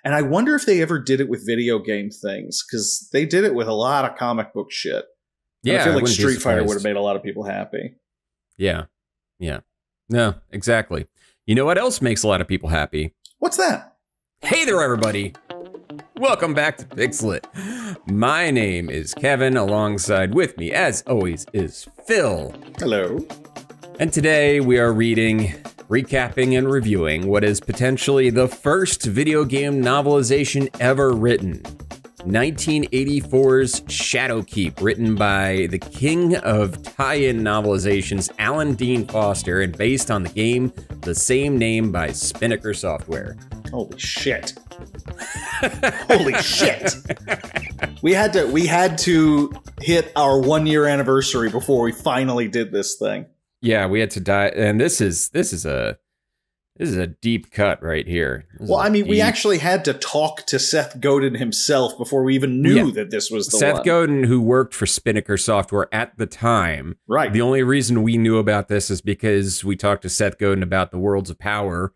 And I wonder if they ever did it with video game things, because they did it with a lot of comic book shit. Yeah, I feel like Street Fighter would have made a lot of people happy. Yeah. Yeah. No, exactly. You know what else makes a lot of people happy? What's that? Hey there, everybody. Welcome back to PixelLit. My name is Kevin. Alongside with me, as always, is Phil. Hello. And today we are reading, recapping, and reviewing what is potentially the first video game novelization ever written. 1984's Shadowkeep, written by the king of tie-in novelizations, Alan Dean Foster, and based on the game the same name by Spinnaker Software. Holy shit. Holy shit. We had to hit our 1-year anniversary before we finally did this thing. Yeah, we had to die, and this is a deep cut right here. Well, I mean, we actually had to talk to Seth Godin himself before we even knew that this was the one. Seth Godin, who worked for Spinnaker Software at the time. Right. The only reason we knew about this is because we talked to Seth Godin about the Worlds of Power,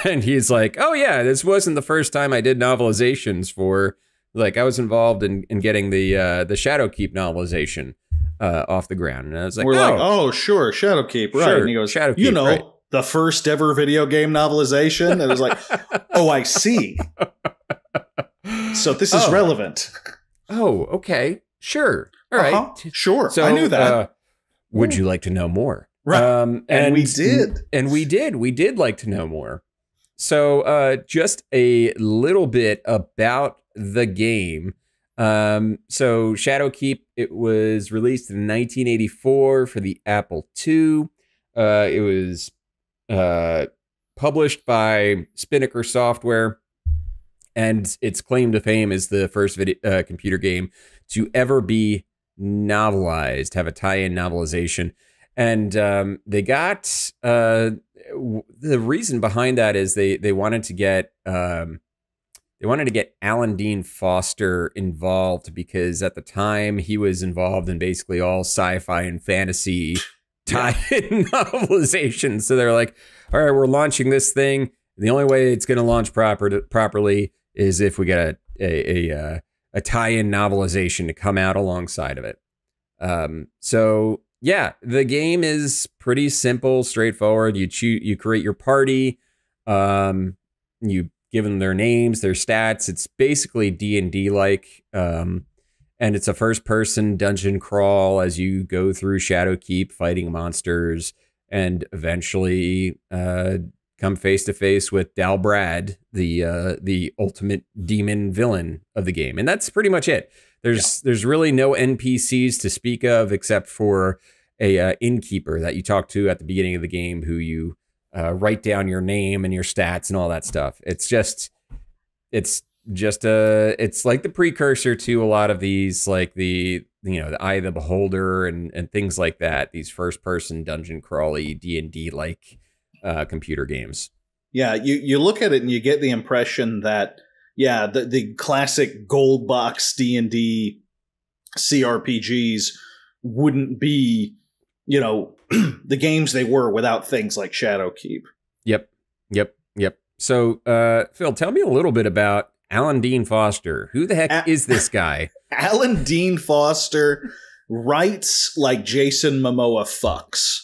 and he's like, "Oh yeah, this wasn't the first time I did novelizations for. Like, I was involved in getting the Shadowkeep novelization off the ground." And I was like, "We're like, oh sure, Shadowkeep, right?" Sure, and he goes, Shadowkeep, "You know." Right. The first ever video game novelization. And it was like, oh, I see. So this is relevant. Oh, okay. Sure. All right. Sure. So, I knew that. Would you like to know more? Right. And we did. And we did. We did like to know more. So just a little bit about the game. So Shadowkeep, it was released in 1984 for the Apple II. It was published by Spinnaker Software, and its claim to fame is the first computer game to ever be novelized, have a tie-in novelization. And they got the reason behind that is they wanted to get Alan Dean Foster involved, because at the time he was involved in basically all sci-fi and fantasy tie-in novelization. So they're like, all right, we're launching this thing. The only way it's going to launch properly is if we get a tie-in novelization to come out alongside of it. So yeah, the game is pretty simple, straightforward. You create your party. You give them their names, their stats. It's basically D&D like. And it's a first-person dungeon crawl as you go through Shadowkeep, fighting monsters, and eventually come face-to-face with Dal'brad, the ultimate demon villain of the game. And that's pretty much it. There's really no NPCs to speak of except for a innkeeper that you talk to at the beginning of the game, who you write down your name and your stats and all that stuff. It's like the precursor to a lot of these, like the Eye of the Beholder and things like that, these first person dungeon crawly D&D like computer games. Yeah, you look at it and you get the impression that the classic gold box D&D CRPGs wouldn't be the games they were without things like Shadowkeep. Yep. So Phil, tell me a little bit about Alan Dean Foster. Who the heck is this guy? Alan Dean Foster writes like Jason Momoa fucks.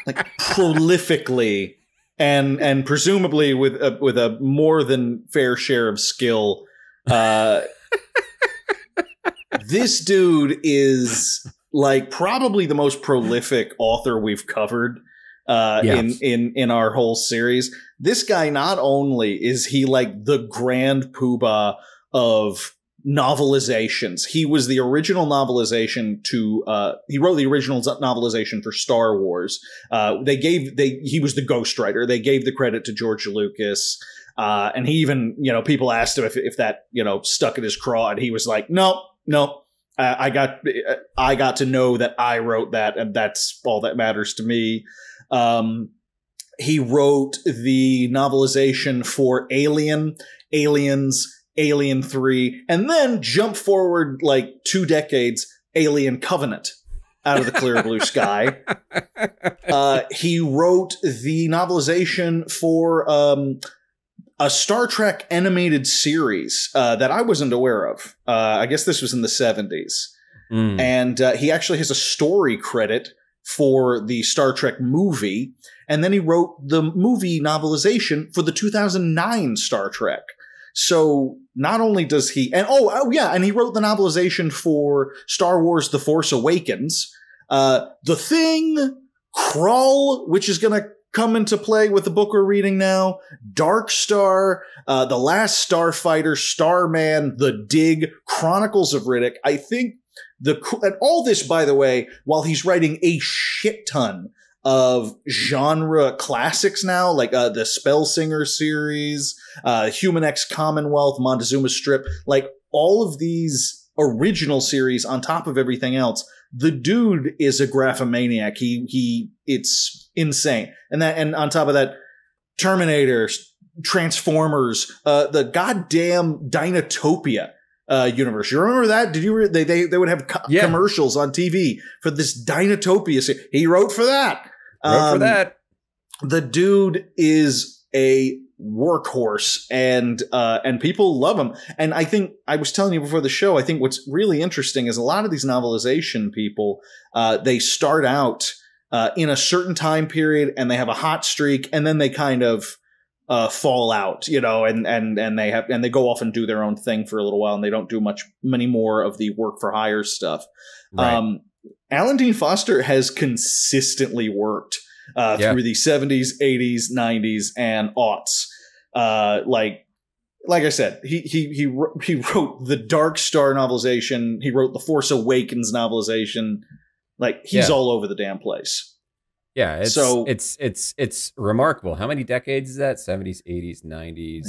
Like prolifically and presumably with a more than fair share of skill. This dude is like probably the most prolific author we've covered in our whole series. This guy, not only is he like the grand poobah of novelizations, he was the original novelization he wrote the original novelization for Star Wars. He was the ghostwriter. They gave the credit to George Lucas. And he even, people asked him if that, stuck in his craw, and he was like, no. I got to know that I wrote that, and that's all that matters to me. He wrote the novelization for Alien, Aliens, Alien 3, and then jump forward like 2 decades, Alien Covenant, out of the clear blue sky. He wrote the novelization for a Star Trek animated series that I wasn't aware of. I guess this was in the 70s. And he actually has a story credit for the Star Trek movie. And then he wrote the movie novelization for the 2009 Star Trek. So not only does he, and and he wrote the novelization for Star Wars The Force Awakens, The Thing, Krull, which is going to come into play with the book we're reading now, Dark Star, The Last Starfighter, Starman, The Dig, Chronicles of Riddick. I think and all this, by the way, while he's writing a shit ton of genre classics now, like the Spellsinger series, Human X Commonwealth, Montezuma Strip, like all of these original series on top of everything else. The dude is a graphomaniac. It's insane. And on top of that, Terminator, Transformers, the goddamn Dinotopia universe. You remember that? Did you? They would have commercials on TV for this Dinotopia series. He wrote for that. The dude is a workhorse, and people love him. And I think I was telling you before the show, I think what's really interesting is a lot of these novelization people, they start out in a certain time period and they have a hot streak, and then they kind of fall out, you know, and they go off and do their own thing for a little while, and they don't do many more of the work for hire stuff. Right. Alan Dean Foster has consistently worked through the 70s, 80s, 90s, and aughts. Like I said, he wrote the Dark Star novelization. He wrote the Force Awakens novelization. Like, he's all over the damn place. Yeah, it's remarkable. How many decades is that? 70s, 80s, 90s,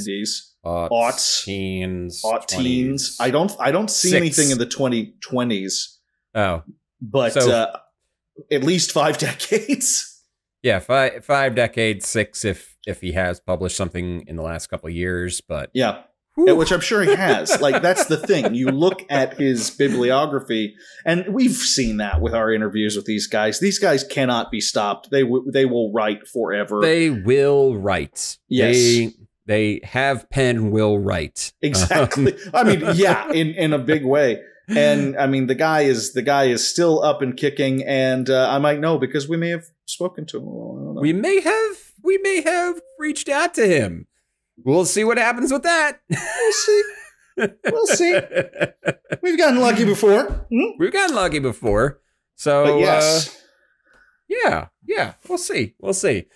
aughts, teens, teens. I don't see anything in the 2020s. Oh, but at least 5 decades. Yeah, five decades, 6 if he has published something in the last couple of years. But yeah, which I'm sure he has. Like, that's the thing. You look at his bibliography, and we've seen that with our interviews with these guys. These guys cannot be stopped. They will write forever. They will write. Yes. They have pen, will write. Exactly. I mean, yeah, in a big way. And I mean, the guy is still up and kicking, and I might know because we may have spoken to him. I don't know. We may have reached out to him. We'll see what happens with that. We'll see. We've gotten lucky before. We've gotten lucky before. So but yes. Yeah. We'll see.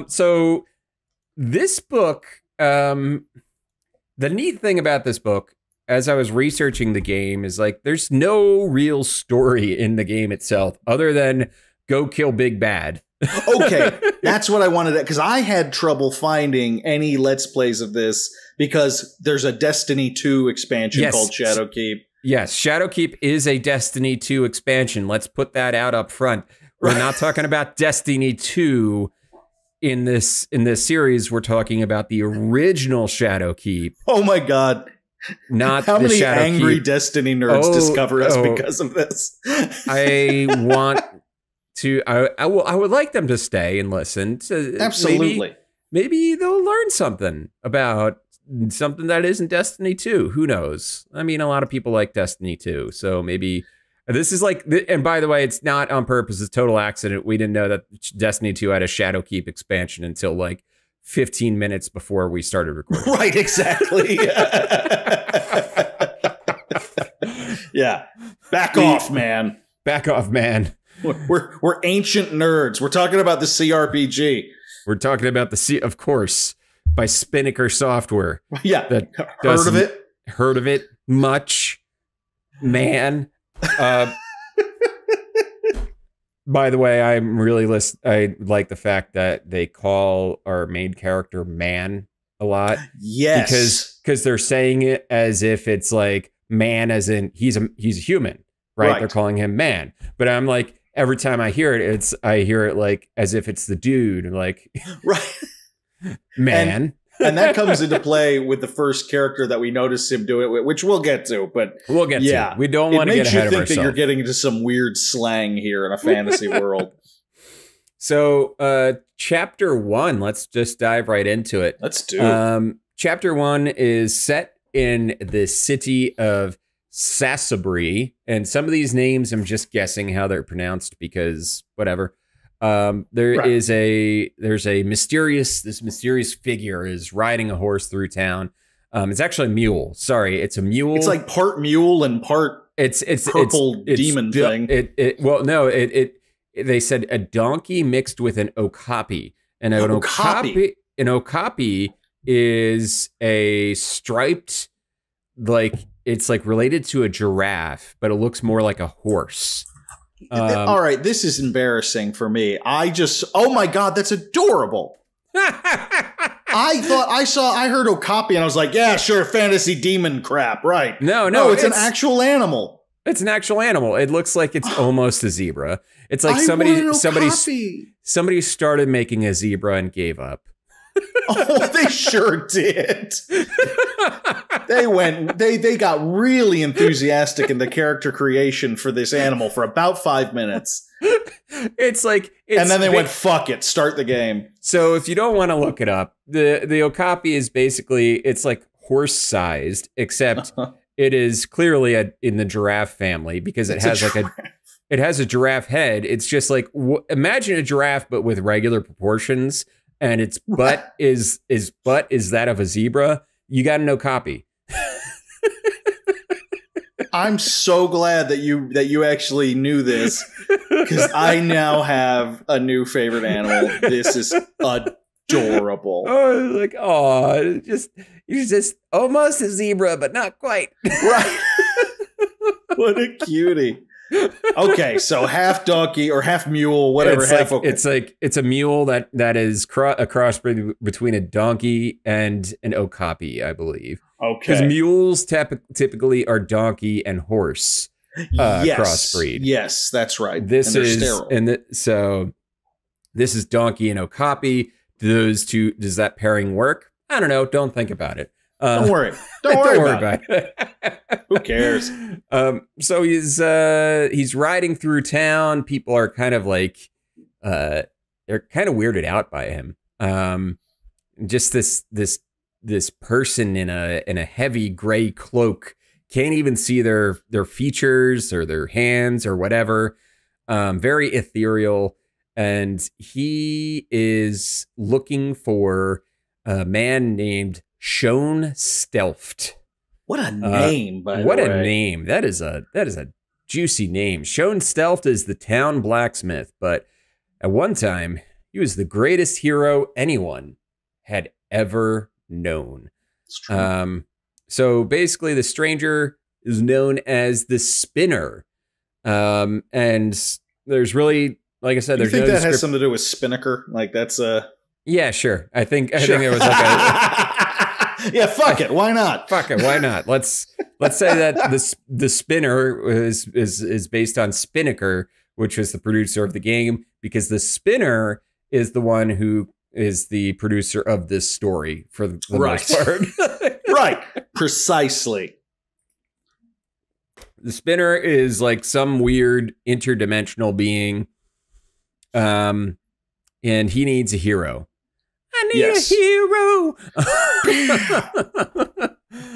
So this book, the neat thing about this book, as I was researching the game, is like there's no real story in the game itself other than go kill Big Bad. Okay, that's what I wanted, because I had trouble finding any Let's Plays of this because there's a Destiny 2 expansion called Shadowkeep. Yes, Shadowkeep is a Destiny 2 expansion. Let's put that out up front. We're not talking about Destiny 2 in this series. We're talking about the original Shadowkeep. Oh my God. Not how many Shadowkeep. Angry Destiny nerds discover us because of this? I want to. I would like them to stay and listen. To, absolutely. Maybe they'll learn something about something that isn't Destiny 2. Who knows? I mean, a lot of people like Destiny 2, so maybe this is like. And by the way, it's not on purpose. It's total accident. We didn't know that Destiny 2 had a Shadowkeep expansion until like 15 minutes before we started recording. Right, exactly. Yeah. Back off, man. Back off, man. We're ancient nerds. We're talking about the CRPG. We're talking about of course, by Spinnaker Software. Yeah. Heard of it much, man. By the way, I like the fact that they call our main character man a lot. Yes. Because they're saying it as if it's like man as in he's a human, right? They're calling him man. But I'm like, every time I hear it, I hear it like as if it's the dude, like right. Man. And that comes into play with the first character that we notice him do it with, which we'll get to. But we'll get to. We don't want to get ahead of ourselves. It makes you think that you're getting into some weird slang here in a fantasy world. So, chapter 1, let's just dive right into it. Let's do it. chapter 1 is set in the city of Sasabri, and some of these names I'm just guessing how they're pronounced because whatever. There's a mysterious figure is riding a horse through town. It's actually a mule. Sorry, it's a mule. It's like part mule and part it's purple demon thing. They said a donkey mixed with an okapi, and an okapi is a striped, like it's like related to a giraffe, but it looks more like a horse. All right, this is embarrassing for me. Oh my God, that's adorable. I heard okapi and I was like, yeah, sure, fantasy demon crap, right? No, it's an actual animal. It's an actual animal. It looks like it's almost a zebra. It's like somebody started making a zebra and gave up. Oh, they sure did. They got really enthusiastic in the character creation for this animal for about 5 minutes. And then they went, fuck it, start the game. So if you don't want to look it up, the okapi is basically, it's like horse sized, except it is clearly in the giraffe family because it has a giraffe head. It's just like, imagine a giraffe, but with regular proportions. And its butt is that of a zebra. You got an okapi. I'm so glad that you actually knew this, because I now have a new favorite animal. This is adorable. You're just almost a zebra, but not quite. Right. What a cutie. Okay, so half donkey or half mule, whatever. It's a mule that is a cross between a donkey and an okapi, I believe. Okay, because mules typically are donkey and horse crossbreed. Yes, that's right. This is donkey and okapi. Does that pairing work? I don't know. Don't think about it. Don't worry. Don't worry about it. Who cares? So he's riding through town. People are kind of like, they're kind of weirded out by him. Just this person in a heavy gray cloak, can't even see their features or their hands or whatever. Very ethereal. And he is looking for a man named Shown Stealthed. What a name, by the way. What a name. That is a juicy name. Shown Stealthed is the town blacksmith, but at one time, he was the greatest hero anyone had ever known. It's true. So basically, the stranger is known as the Spinner. And there's really, like I said, there's no that has something to do with Spinnaker? Like that's a... Yeah, sure. I think it was like a... Yeah, fuck it. Why not? Fuck it. Why not? Let's say that the Spinner is based on Spinnaker, which was the producer of the game, because the Spinner is the one who is the producer of this story for the most part. Right. Precisely. The Spinner is like some weird interdimensional being, and he needs a hero. I need a hero.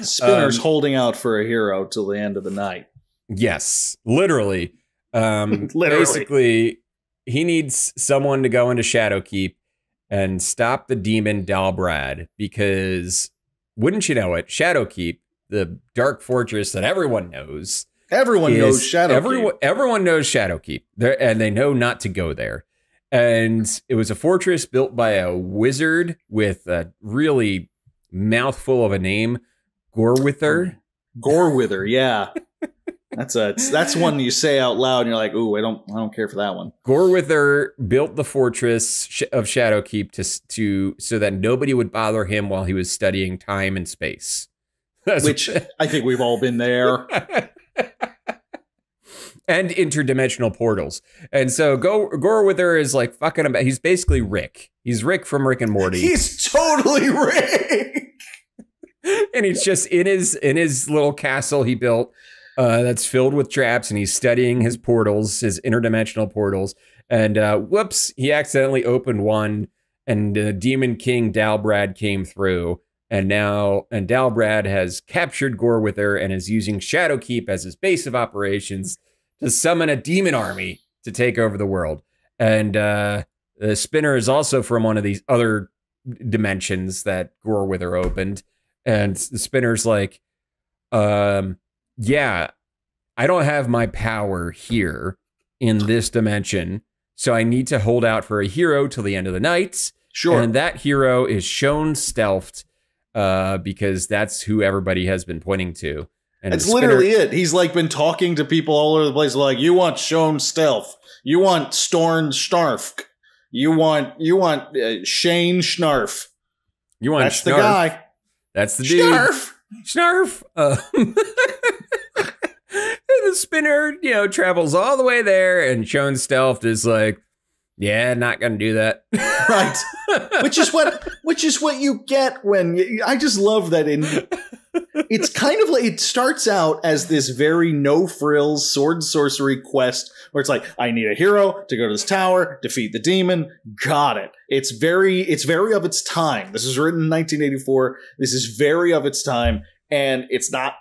Spinner's holding out for a hero till the end of the night. Yes, literally. Basically, he needs someone to go into Shadowkeep and stop the demon Dal'brad, because wouldn't you know it, Shadowkeep, the dark fortress that everyone knows. Everyone knows Shadowkeep. Everyone knows Shadowkeep, and they know not to go there. And it was a fortress built by a wizard with a really mouthful of a name, Gorwither. Gorwither, yeah. That's one you say out loud and you're like, ooh, I don't care for that one. Gorwither built the fortress of Shadowkeep so that nobody would bother him while he was studying time and space. Which I think we've all been there. And interdimensional portals. And so Gorwither is like fucking about. He's basically Rick. He's Rick from Rick and Morty. He's totally Rick. And he's just in his little castle he built that's filled with traps, and he's studying his portals, his interdimensional portals. And whoops, he accidentally opened one, and Demon King Dal'brad came through. And Dal'brad has captured Gorewither and is using Shadowkeep as his base of operations to summon a demon army to take over the world. And the Spinner is also from one of these other dimensions that Gorewither opened. And the Spinner's like, yeah, I don't have my power here in this dimension, so I need to hold out for a hero till the end of the night. Sure. And that hero is shown stealthed, because that's who everybody has been pointing to. And it's literally it. He's like been talking to people all over the place, like, you want shown stealth, you want Storn Schnarf, you want Shane Schnarf. You want That's Schnarf. The guy. That's the dude. Schnarf. The Spinner, travels all the way there, and shown stealthed is like, yeah, not gonna do that. Right. Which is what you get when I just love that it's kind of like, it starts out as this very no frills sword and sorcery quest where it's like, I need a hero to go to this tower, defeat the demon. Got it. It's very of its time. This was written in 1984. This is very of its time, and it's not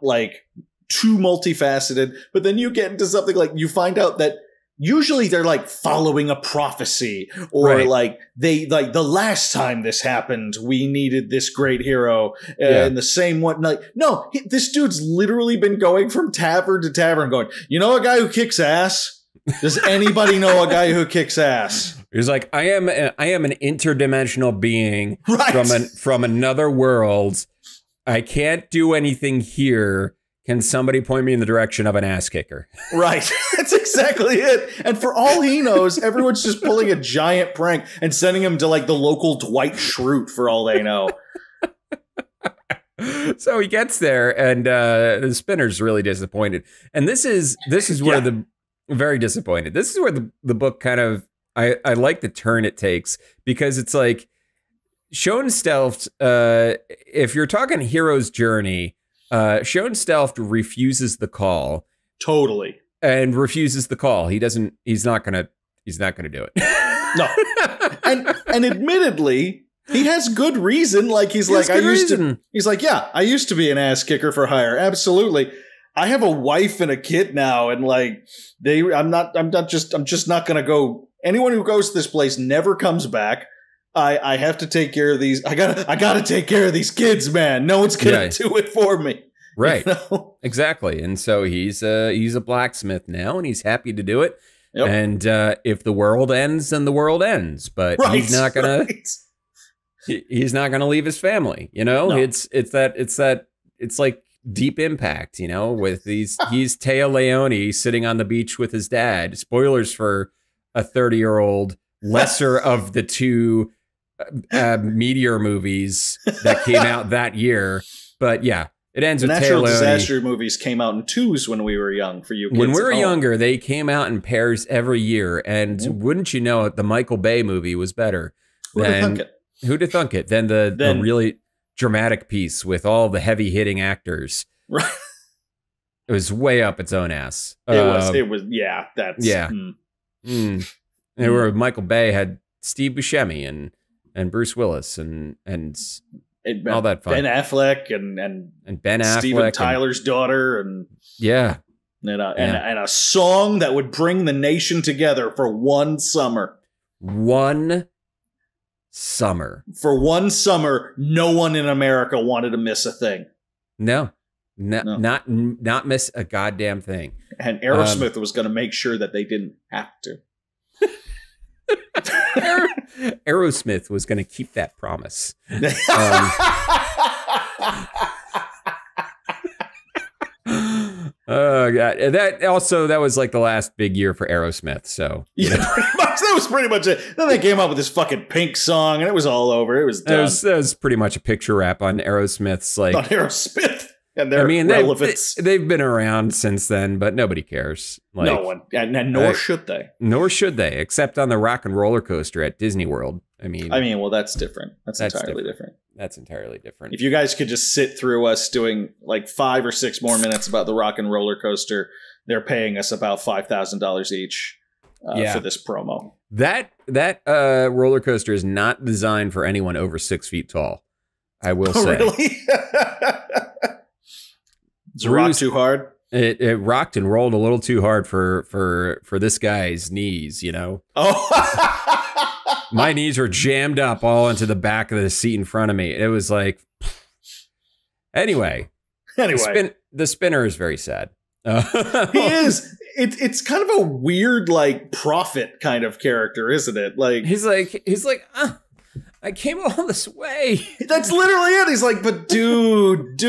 like too multifaceted. But then you get into something like, you find out that usually they're like following a prophecy, or right. like the last time this happened, we needed this great hero, and the same one. Like, no, this dude's literally been going from tavern to tavern going, you know a guy who kicks ass? Does anybody know a guy who kicks ass? He's like, I am an interdimensional being right. from another world. I can't do anything here. Can somebody point me in the direction of an ass kicker? Right. That's exactly it. And for all he knows, everyone's just pulling a giant prank and sending him to like the local Dwight Schrute for all they know. So he gets there, and the Spinner's really disappointed. And this is where very disappointed. This is where the book kind of, I like the turn it takes, because it's like, shown stealthed, if you're talking hero's journey, shown stealthed refuses the call. Totally. And refuses the call. He's not gonna do it. No. And admittedly, he has good reason. Like, he's like, I used to be an ass kicker for hire. Absolutely. I have a wife and a kid now, and like, I'm just not gonna go. Anyone who goes to this place never comes back. I have to take care of these. I gotta take care of these kids, man. No one's gonna do it for me. Right. Exactly. And so he's a blacksmith now, and he's happy to do it. Yep. And if the world ends, then the world ends. But he's not gonna. Right. He's not gonna leave his family. No. It's like Deep Impact. With he's Teo Leone sitting on the beach with his dad. Spoilers for a 30-year-old, lesser of the two meteor movies that came out that year. But yeah, it ends with natural Teo Leone. Disaster movies came out in twos when we were young. For you kids when we were younger, they came out in pairs every year. And wouldn't you know it, the Michael Bay movie was better. Who'd have thunk it? Then the really dramatic piece with all the heavy hitting actors. Right. It was way up its own ass. It was. Yeah. That's. Yeah. Where Michael Bay had Steve Buscemi and Bruce Willis and all that fun. Ben Affleck and Ben Affleck, Steven Tyler's daughter, and and a song that would bring the nation together for one summer. One summer. For one summer, no one in America wanted to miss a thing. No. Not miss a goddamn thing. And Aerosmith was going to make sure that they didn't have to. Aerosmith was going to keep that promise. Oh god, that was like the last big year for Aerosmith. So yeah, pretty much, that was pretty much it. Then they came up with this fucking Pink song, and it was all over. It was done. That was pretty much a picture wrap on Aerosmith's like on Aerosmith. And their relevance. They've been around since then, but nobody cares. Like, no one, and nor should they. Nor should they, except on the Rock and Roller Coaster at Disney World. I mean, well, that's different. That's entirely different. That's entirely different. If you guys could just sit through us doing like 5 or 6 more minutes about the Rock and Roller Coaster, they're paying us about $5,000 each for this promo. That roller coaster is not designed for anyone over 6 feet tall. I will say. Really? It's rocked too hard. It rocked and rolled a little too hard for this guy's knees, you know? Oh. My knees were jammed up all into the back of the seat in front of me. It was like... Anyway. The spinner is very sad. He is. It's kind of a weird, like, prophet kind of character, isn't it? Like he's like, I came all this way. That's literally it. He's like, but dude,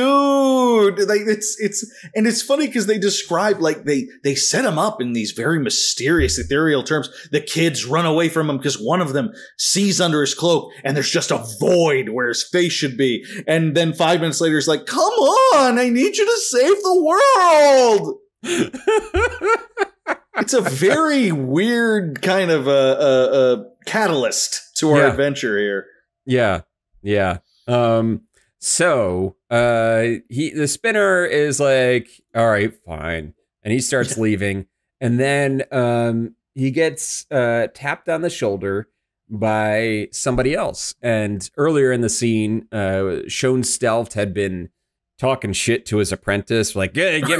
like it's funny because they describe, like, they set him up in these very mysterious, ethereal terms. The kids run away from him because one of them sees under his cloak and there's just a void where his face should be. And then 5 minutes later, he's like, come on, I need you to save the world. It's a very weird kind of a catalyst to our adventure here. Yeah. So the spinner is like, all right, fine. And he starts leaving. And then he gets tapped on the shoulder by somebody else. And earlier in the scene, Sean Stelft had been talking shit to his apprentice, like, hey, give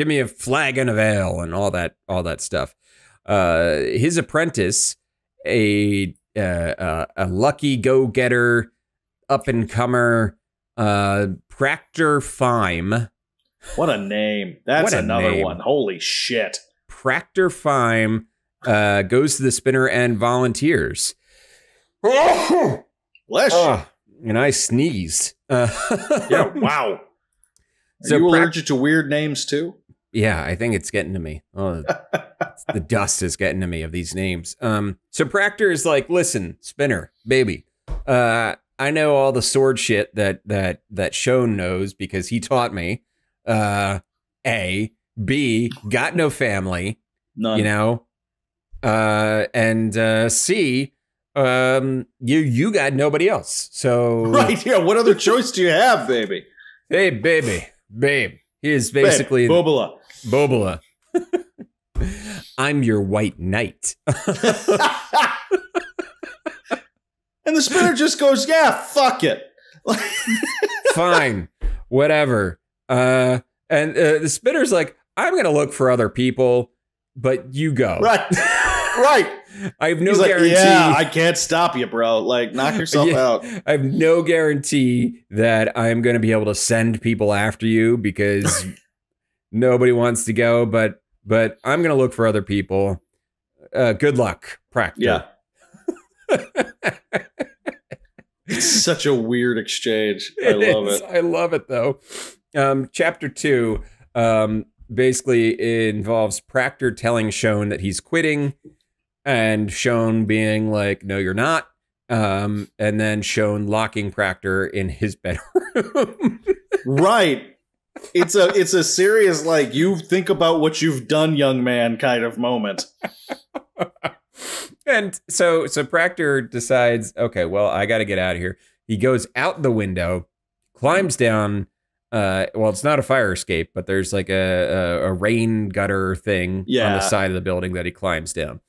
me a flagon of ale and all that stuff. His apprentice, a lucky go-getter, up-and-comer, Practor Fime. What a name. That's another one. Holy shit. Practor Fime goes to the spinner and volunteers. Bless you. And I sneezed. Yeah, wow. Are you allergic to weird names too? Yeah, I think it's getting to me. Oh, the dust is getting to me of these names. So Practor is like, listen, spinner, baby. I know all the sword shit that Sean knows because he taught me. A, B, got no family. None. You know? And C, you got nobody else. So right, yeah. What other choice do you have, baby? Hey, babe. He is basically Bobola. I'm your white knight. And the spinner just goes, yeah, fuck it. Fine, whatever. And the spinner's like, I'm gonna look for other people, but you go. Right. I have no guarantee. Yeah, I can't stop you, bro. Like, knock yourself out. I have no guarantee that I'm going to be able to send people after you because nobody wants to go. But I'm going to look for other people. Good luck, Practor. Yeah. It's such a weird exchange. I love it. I love it, though. Chapter 2 basically involves Practor telling Sean that he's quitting. And Sean being like, no, you're not. And then Sean locking Practor in his bedroom. Right. It's a serious, like, you think about what you've done, young man, kind of moment. And so Practor decides, okay, well, I got to get out of here. He goes out the window, climbs down. Well, it's not a fire escape, but there's like a rain gutter thing on the side of the building that he climbs down.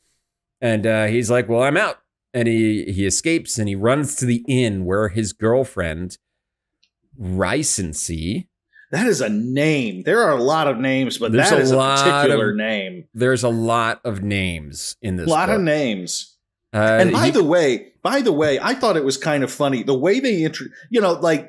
And he's like, well, I'm out. And he escapes and he runs to the inn where his girlfriend, Recency. That is a name. There are a lot of names, but that is a particular name. There's a lot of names in this book. A lot of names. And by the way, I thought it was kind of funny the way they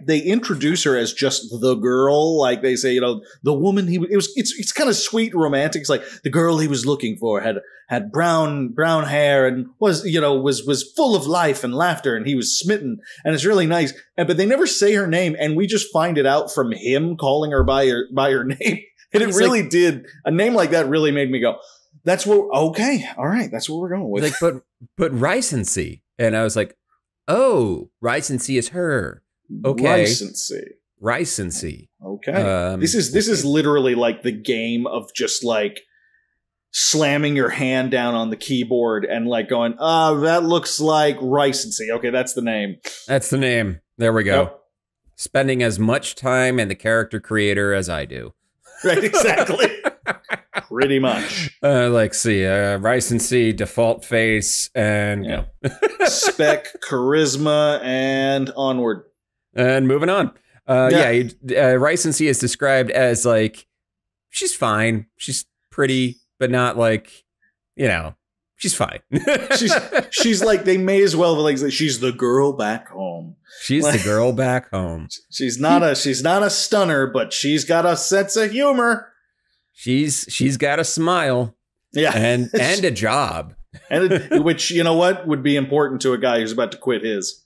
they introduce her as just the girl, like they say, the woman it's kind of sweet and romantic. It's like the girl he was looking for had brown hair and was full of life and laughter, and he was smitten, and it's really nice. But they never say her name, and we just find it out from him calling her by her name, and it really did. A name like that really made me go, that's what, okay, all right, that's what we're going with. Like, but Recency. And I was like, oh, Recency is her. Okay. Recency. Okay. This is literally like the game of just like slamming your hand down on the keyboard and like going, that looks like Recency. Okay, that's the name. That's the name. There we go. Yep. Spending as much time in the character creator as I do. Right, exactly. Pretty much. Recency, default face, and spec, charisma, and onward. And moving on. Rice and C is described as like, she's fine. She's pretty, but not like, you know, she's fine. she's like, they may as well like, she's the girl back home. She's like, the girl back home. She's not a stunner, but she's got a sense of humor. She's got a smile. Yeah. And a job. Which, you know what, would be important to a guy who's about to quit his.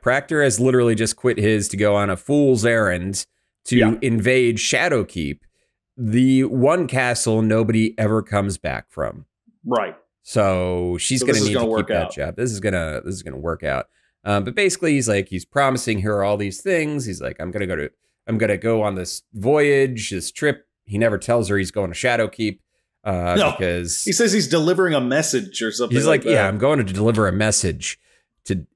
Practor has literally just quit his to go on a fool's errand to invade Shadowkeep, the one castle nobody ever comes back from. Right. So she's going to need to keep that job. This is gonna work out. But basically, he's promising her all these things. He's like, I'm gonna go on this voyage, this trip. He never tells her he's going to Shadowkeep. Because he says he's delivering a message or something. He's like yeah, I'm going to deliver a message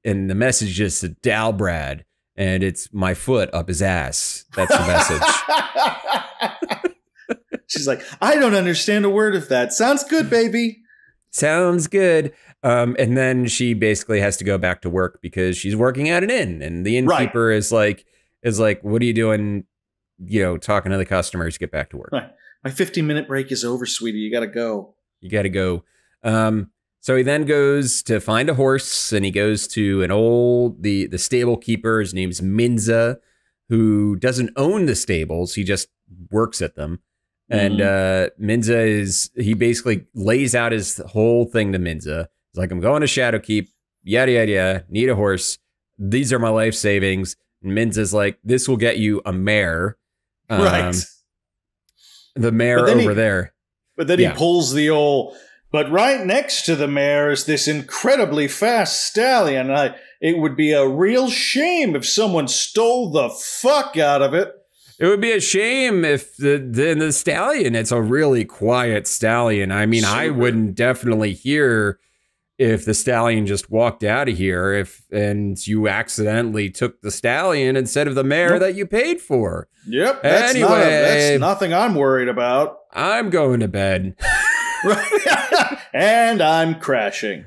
and the message is to Dal'brad, and it's my foot up his ass. That's the message. She's like, I don't understand a word of that. Sounds good, baby. Sounds good. And then she basically has to go back to work because she's working at an inn, and the innkeeper is like, what are you doing? You know, talking to the customers. Get back to work. Right. My 15-minute break is over, sweetie. You got to go. You got to go. So he then goes to find a horse, and he goes to the stable keeper. His name's Minza, who doesn't own the stables. He just works at them. And Minza he basically lays out his whole thing to Minza. He's like, I'm going to Shadowkeep, yada, yada, yada, need a horse. These are my life savings. And Minza's like, this will get you a mare. Right. The mare over there. But then he pulls the old, but right next to the mare is this incredibly fast stallion. It would be a real shame if someone stole the fuck out of it. It would be a shame if the stallion, it's a really quiet stallion. I mean, I wouldn't definitely hear if the stallion just walked out of here and you accidentally took the stallion instead of the mare that you paid for. Yep. That's nothing I'm worried about. I'm going to bed. And I'm crashing.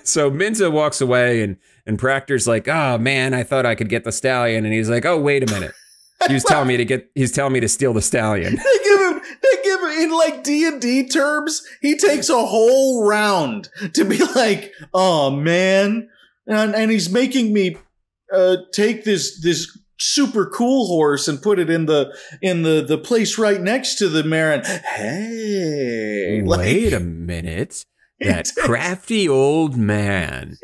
So Minza walks away and Practor's like, oh man, I thought I could get the stallion. And he's like, oh, wait a minute. He's telling me to steal the stallion. They give him in like D&D terms, he takes a whole round to be like, oh man. And he's making me take this super cool horse and put it in the place right next to the mare. And hey, wait a minute. That crafty old man.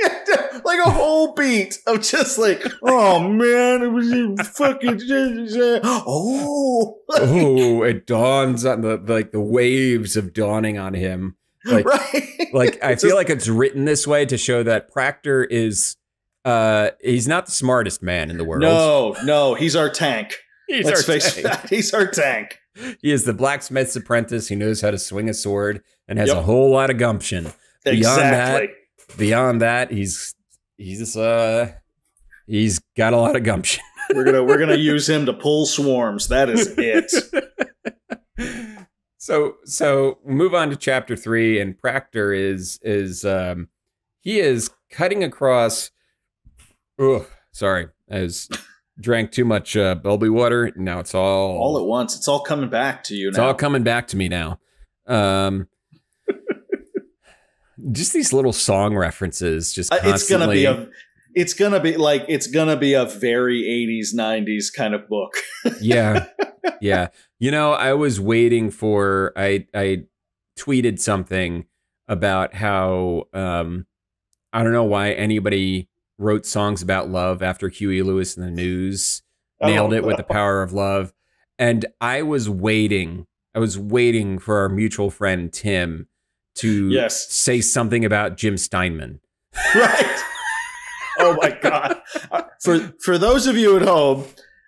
Like a whole beat of just like, oh man, it was fucking it dawns on the waves of dawning on him. Like, like I feel like it's written this way to show that Practor is he's not the smartest man in the world. No, he's our tank. Let's face that. He's our tank. He is the blacksmith's apprentice. He knows how to swing a sword and has a whole lot of gumption. Beyond that, he's got a lot of gumption. we're gonna use him to pull swarms. That is it. So move on to chapter 3, and Practor is cutting across. Oh, sorry, I drank too much bubbly water. Now it's all at once. It's all coming back to you. It's all coming back to me now. Just these little song references, just constantly. It's gonna be a very 80s, 90s kind of book. Yeah. You know, I was waiting for. I tweeted something about how I don't know why anybody wrote songs about love after Huey Lewis and the News nailed it with the power of love, and I was waiting for our mutual friend Tim to say something about Jim Steinman. Right. Oh my God. For those of you at home,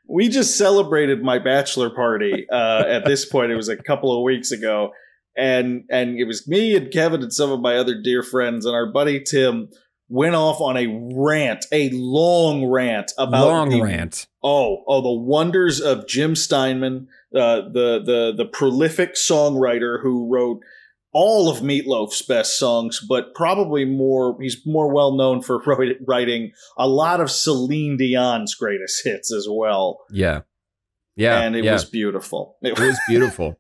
we just celebrated my bachelor party. At this point, it was a couple of weeks ago. And it was me and Kevin and some of my other dear friends, and our buddy Tim went off on a long rant about the wonders of Jim Steinman, the prolific songwriter who wrote all of Meatloaf's best songs, but probably he's more well known for writing a lot of Celine Dion's greatest hits as well. Yeah. And it was beautiful. It was beautiful.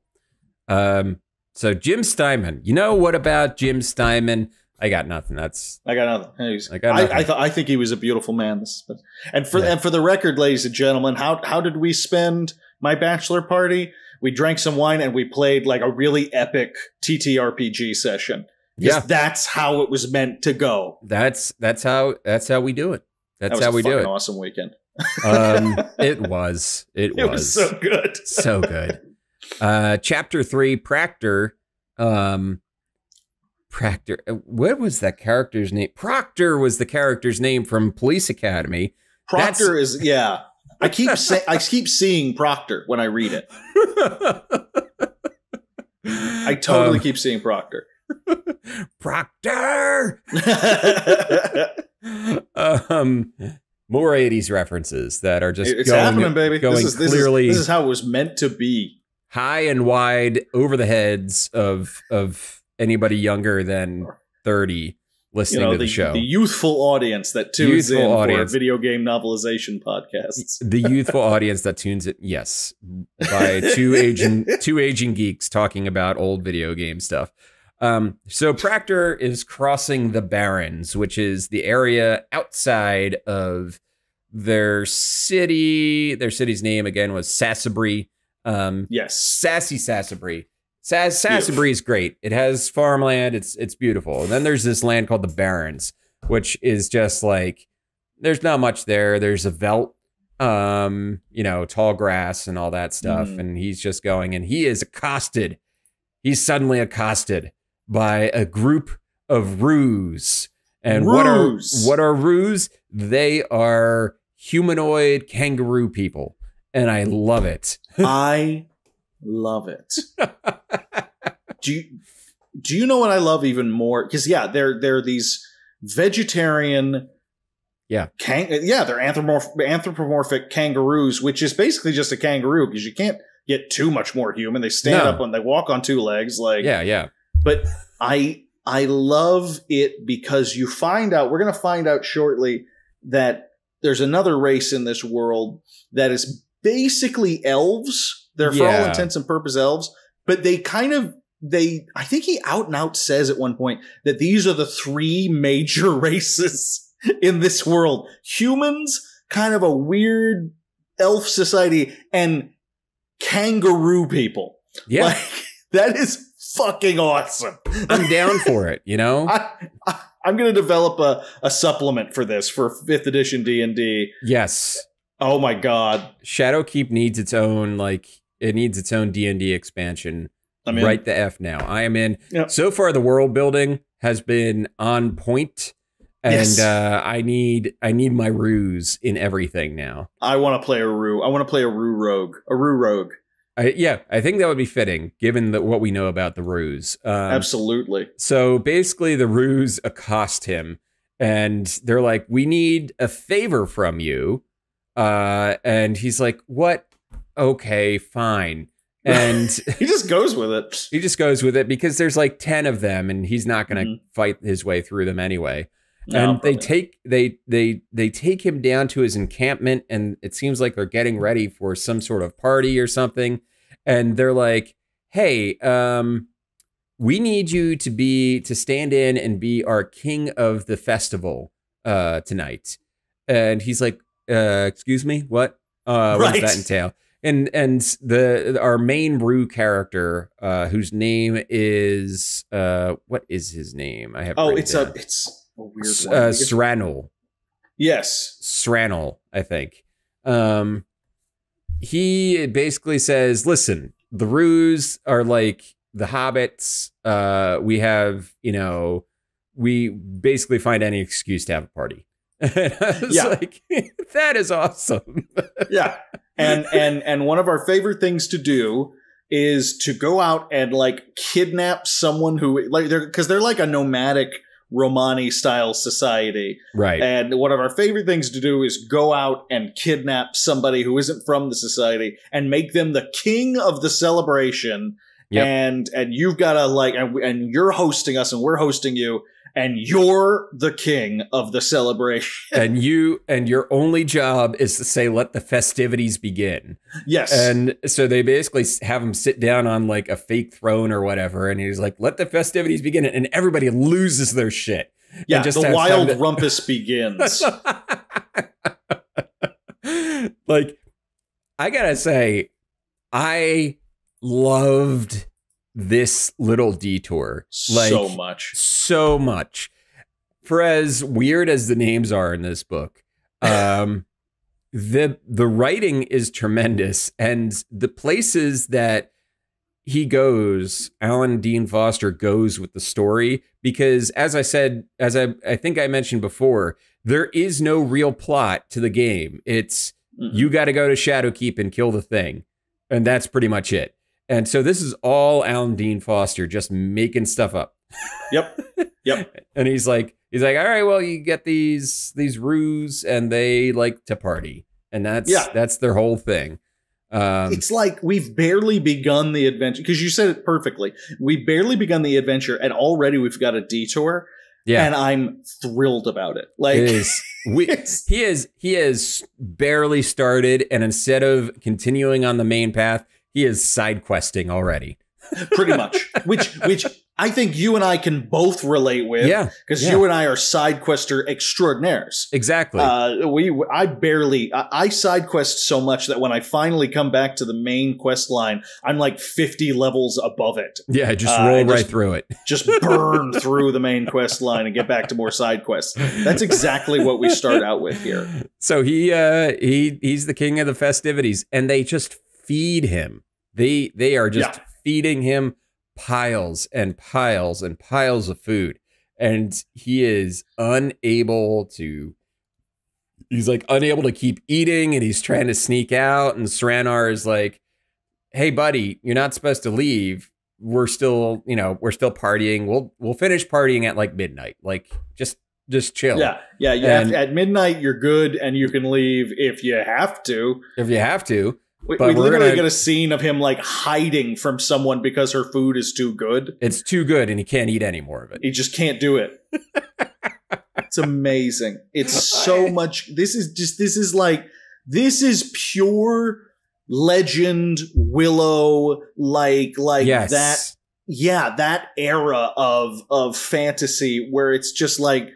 So Jim Steinman, you know what about Jim Steinman? I got nothing. I got nothing. I think he was a beautiful man. And for the record, ladies and gentlemen, how did we spend my bachelor party? We drank some wine and we played like a really epic TTRPG session. Yeah, that's how it was meant to go. That's how we do it. That's how we do it. Awesome weekend. It was so good. So good. Chapter 3, Practor. Practor. What was that character's name? Proctor was the character's name from Police Academy. Proctor is I keep seeing Proctor when I read it. I totally keep seeing Proctor. Proctor. More 80s references that are just happening, baby. This is how it was meant to be. High and wide over the heads of anybody younger than 30 listening to the show. The youthful audience that tunes in for video game novelization podcasts. The youthful audience that tunes in, yes, by two aging geeks talking about old video game stuff. So Practor is crossing the Barrens, which is the area outside of their city. Their city's name again was Sassabury. Yes, Sassy Sassabury. Sassabury is great. It has farmland. It's beautiful. And then there's this land called the Barrens, which is just like, there's not much there. There's a veldt, tall grass and all that stuff. And he's just going, and he is accosted. He's suddenly accosted by a group of roos. And what are roos? They are humanoid kangaroo people. And I love it. I love it. Do you know what I love even more? Because they're these vegetarian, they're anthropomorphic kangaroos, which is basically just a kangaroo because you can't get too much more human. They stand up and they walk on two legs, But I love it because we're going to find out shortly that there's another race in this world that is basically elves. They're for all intents and purposes elves, but I think he out and out says at one point that these are the three major races in this world. Humans, kind of a weird elf society, and kangaroo people. Yeah. Like, that is fucking awesome. I'm down for it, I'm going to develop a supplement for this for 5th edition D&D. Yes. Oh my God. Shadowkeep needs its own, it needs its own D&D expansion. Right the F now. I am in. Yep. So far, the world building has been on point, and I need my roos in everything now. I want to play a roo. I want to play a roo rogue. I think that would be fitting, given what we know about the roos. Absolutely. So basically, the roos accost him, and they're like, "We need a favor from you," and he's like, "What? Okay, fine." And he just goes with it. He just goes with it because there's like 10 of them, and he's not going to fight his way through them anyway. And they take him down to his encampment, and it seems like they're getting ready for some sort of party or something. And they're like, "Hey, we need you to stand in and be our king of the festival tonight." And he's like, "Excuse me, what? What does that entail?" And our main brew character, whose name is what is his name? I have it's a weird one. Sranel. Yes, Sranel, I think. He basically says, "Listen, the roos are like the hobbits. We basically find any excuse to have a party." And I was like, that is awesome. Yeah. And one of our favorite things to do is to go out and kidnap someone who because they're like a nomadic Romani style society. Right. And one of our favorite things to do is go out and kidnap somebody who isn't from the society and make them the king of the celebration Yep. and you've got to like, and you're hosting us and we're hosting you. And you're the king of the celebration. And your only job is to say, let the festivities begin. Yes. And so they basically have him sit down on like a fake throne or whatever. And he's like, let the festivities begin. And everybody loses their shit. Yeah, just the wild rumpus begins. Like, I gotta say, I loved this little detour like so much. For as weird as the names are in this book, the writing is tremendous, and the places that he goes, Alan Dean Foster goes with the story, because as I said, as I think I mentioned before, there is no real plot to the game. It's you got to go to Shadowkeep and kill the thing, and that's pretty much it. And so this is all Alan Dean Foster just making stuff up. Yep. And he's like, all right, well, you get these roos and they like to party. And that's their whole thing. It's like we've barely begun the adventure, because you said it perfectly. We've barely begun the adventure and already we've got a detour. Yeah. And I'm thrilled about it. Like he has barely started, and instead of continuing on the main path, he is side questing already. Pretty much. Which I think you and I can both relate with. Yeah. Because you and I are side quester extraordinaires. Exactly. I side quest so much that when I finally come back to the main quest line, I'm like 50 levels above it. Yeah, just roll right through it. Just burn through the main quest line and get back to more side quests. That's exactly what we start out with here. So he's the king of the festivities, and they just feed him. They are just feeding him piles and piles and piles of food, and he is unable to keep eating, and he's trying to sneak out, and Sranar is like, hey buddy, you're not supposed to leave. We're still partying. We'll finish partying at like midnight. Like just chill. Yeah. At midnight you're good and you can leave if you have to. We literally get a scene of him like hiding from someone because her food is too good. It's too good and he can't eat any more of it. He just can't do it. It's amazing. It's so much. This is pure legend Willow, that. Yeah, that era of fantasy where it's just like,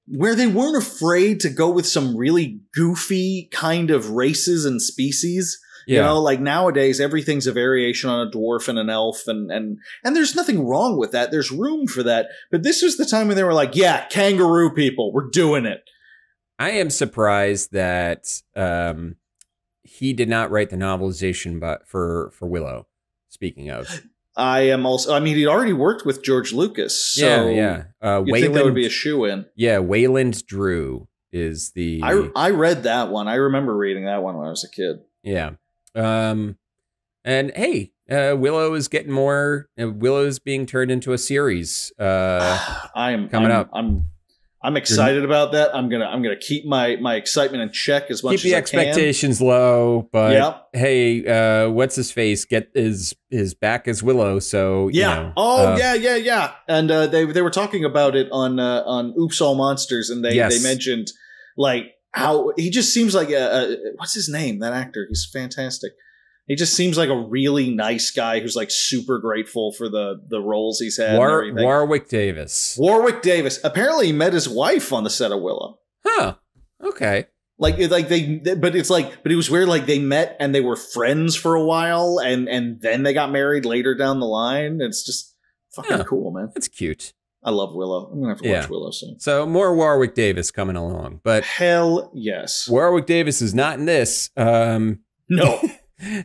where they weren't afraid to go with some really goofy kind of races and species. Yeah. You know, like nowadays, everything's a variation on a dwarf and an elf, and there's nothing wrong with that. There's room for that. But this was the time when they were like, yeah, kangaroo people, we're doing it. I am surprised that he did not write the novelization for Willow, speaking of. I am also, I mean, he'd already worked with George Lucas. So yeah. You'd think that would be a shoo-in. Yeah, Wayland Drew is the... I read that one. I remember reading that one when I was a kid. Yeah. And hey, Willow is getting more. Willow's being turned into a series. Coming up. I'm excited about that. I'm gonna keep my excitement in check as much as I can. Keep the expectations low, but hey, what's his face? Get his back as Willow. So yeah. Yeah. And they were talking about it on Oops All Monsters, and they mentioned like how he just seems like what's his name? That actor. He's fantastic. He just seems like a really nice guy who's like super grateful for the roles he's had. Warwick Davis. Apparently he met his wife on the set of Willow. Huh. Okay. But it was weird. Like they met and they were friends for a while, and then they got married later down the line. It's just fucking cool, man. That's cute. I love Willow. I'm gonna have to watch Willow soon. So more Warwick Davis coming along, but hell yes, Warwick Davis is not in this. No.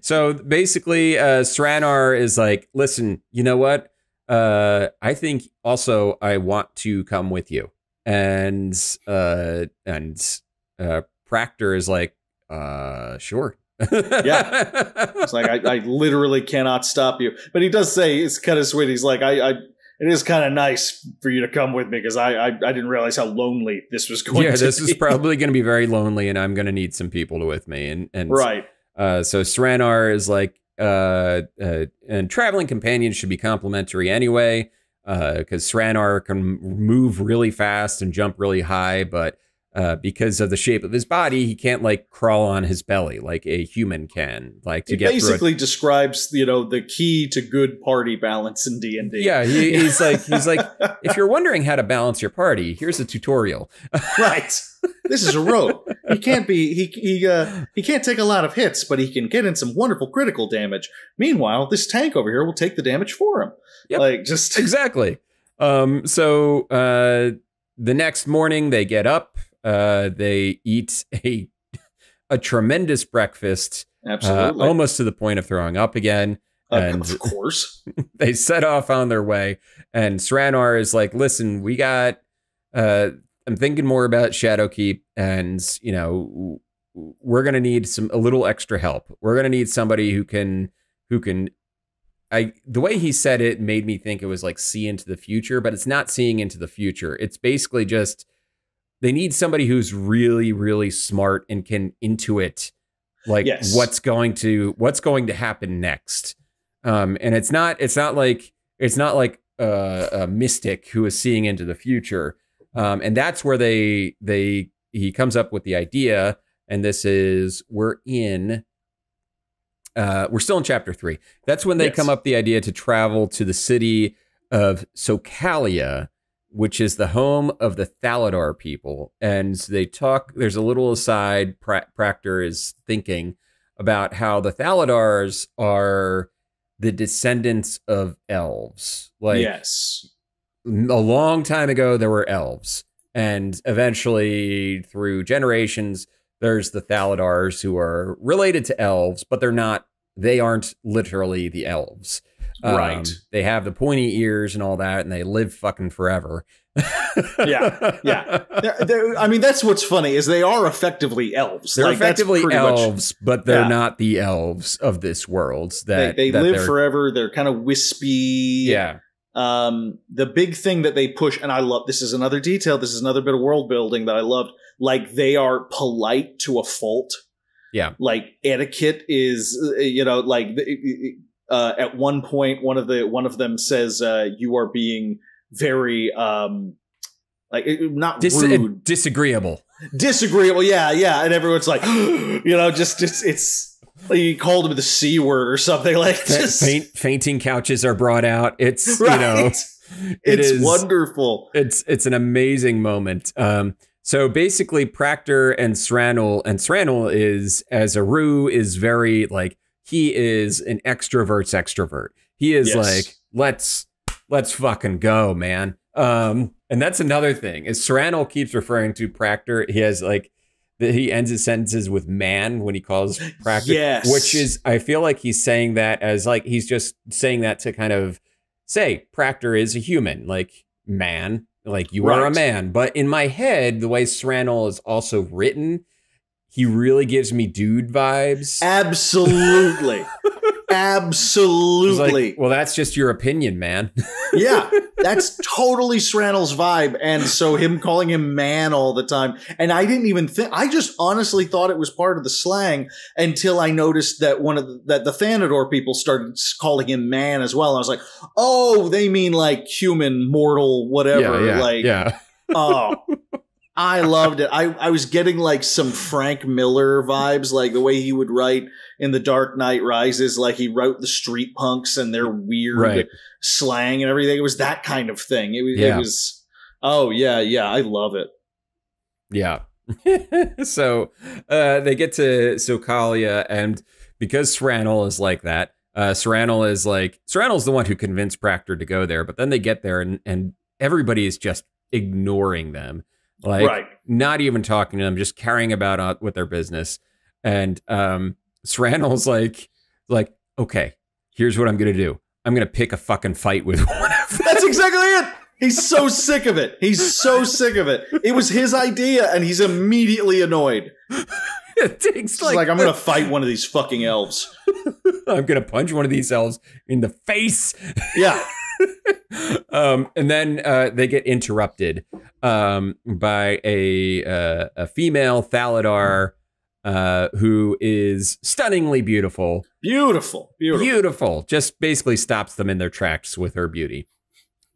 So basically, Sranar is like, listen, you know what? I think also I want to come with you. And Practor is like, sure. Yeah. It's like, I literally cannot stop you. But he does say, it's kind of sweet. He's like, it is kind of nice for you to come with me because I didn't realize how lonely this was going to be. Yeah, this is probably going to be very lonely and I'm going to need some people with me. And right. So Sranar is like, and traveling companions should be complimentary anyway, because Sranar can move really fast and jump really high, but because of the shape of his body, he can't like crawl on his belly like a human can. Like to get basically describes, you know, the key to good party balance in D&D. Yeah, he's like if you're wondering how to balance your party, here's a tutorial. Right. This is a rogue. He can't take a lot of hits, but he can get in some wonderful critical damage. Meanwhile, this tank over here will take the damage for him. Yep, like just exactly. So the next morning they get up. They eat a tremendous breakfast, absolutely, almost to the point of throwing up again. And of course, they set off on their way. And Sranar is like, "Listen, we got. I'm thinking more about Shadowkeep, and you know, we're gonna need a little extra help. We're gonna need somebody who can." The way he said it made me think it was like see into the future, but it's not seeing into the future. It's basically just. They need somebody who's really, really smart and can intuit like what's going to happen next. And it's not like a mystic who is seeing into the future. And that's where he comes up with the idea. And this is we're still in chapter 3. That's when they come up the idea to travel to the city of Socalia, which is the home of the Thaladar people. And they talk, there's a little aside, Practor is thinking about how the Thaladars are the descendants of elves. Like, a long time ago, there were elves. And eventually, through generations, there's the Thaladars who are related to elves, but they aren't literally the elves. Right. They have the pointy ears and all that, and they live fucking forever. Yeah. I mean, that's what's funny is they are effectively elves. They're effectively elves, but they're not the elves of this world. They live forever. They're kind of wispy. Yeah. The big thing that they push, and I love, this is another detail. This is another bit of world building that I loved. Like they are polite to a fault. Yeah. Like etiquette is, you know, like. At one point, one of them says, "You are being very like not rude, disagreeable." Disagreeable, yeah. And everyone's like, you know, just it's like you called him the C word or something. Like just fainting couches are brought out. It's right. You know, it's wonderful. It's an amazing moment. So basically, Practor and Sranul is as Aru is very like. He is an extrovert's extrovert. He is like, let's fucking go, man. And that's another thing is Sranul keeps referring to Practor. He has like he ends his sentences with man when he calls Practor, which is I feel like he's saying that as like he's just saying that to kind of say Practor is a human, like man, like you are a man. But in my head, the way Sranul is also written. He really gives me dude vibes. Absolutely. Absolutely. Like, well, that's just your opinion, man. Yeah, that's totally Sranul's vibe. And so him calling him man all the time. And I didn't even think, I just honestly thought it was part of the slang until I noticed that that the Thanador people started calling him man as well. I was like, oh, they mean like human, mortal, whatever. Oh. I loved it. I was getting like some Frank Miller vibes, like the way he would write in The Dark Knight Rises, like he wrote the street punks and their weird slang and everything. It was that kind of thing. It was oh yeah, I love it. Yeah. So they get to Socalia, and because Sranul is like that, Sranul's the one who convinced Practor to go there, but then they get there and everybody is just ignoring them. Like, not even talking to them, just caring about with their business. And Sranul's like, okay, here's what I'm going to do. I'm going to pick a fucking fight with one of them. That's exactly it. He's so sick of it. He's so sick of it. It was his idea, and he's immediately annoyed. It takes like I'm going to fight one of these fucking elves. I'm going to punch one of these elves in the face. Yeah. And then they get interrupted by a female Thaladar who is stunningly beautiful. Beautiful. Just basically stops them in their tracks with her beauty.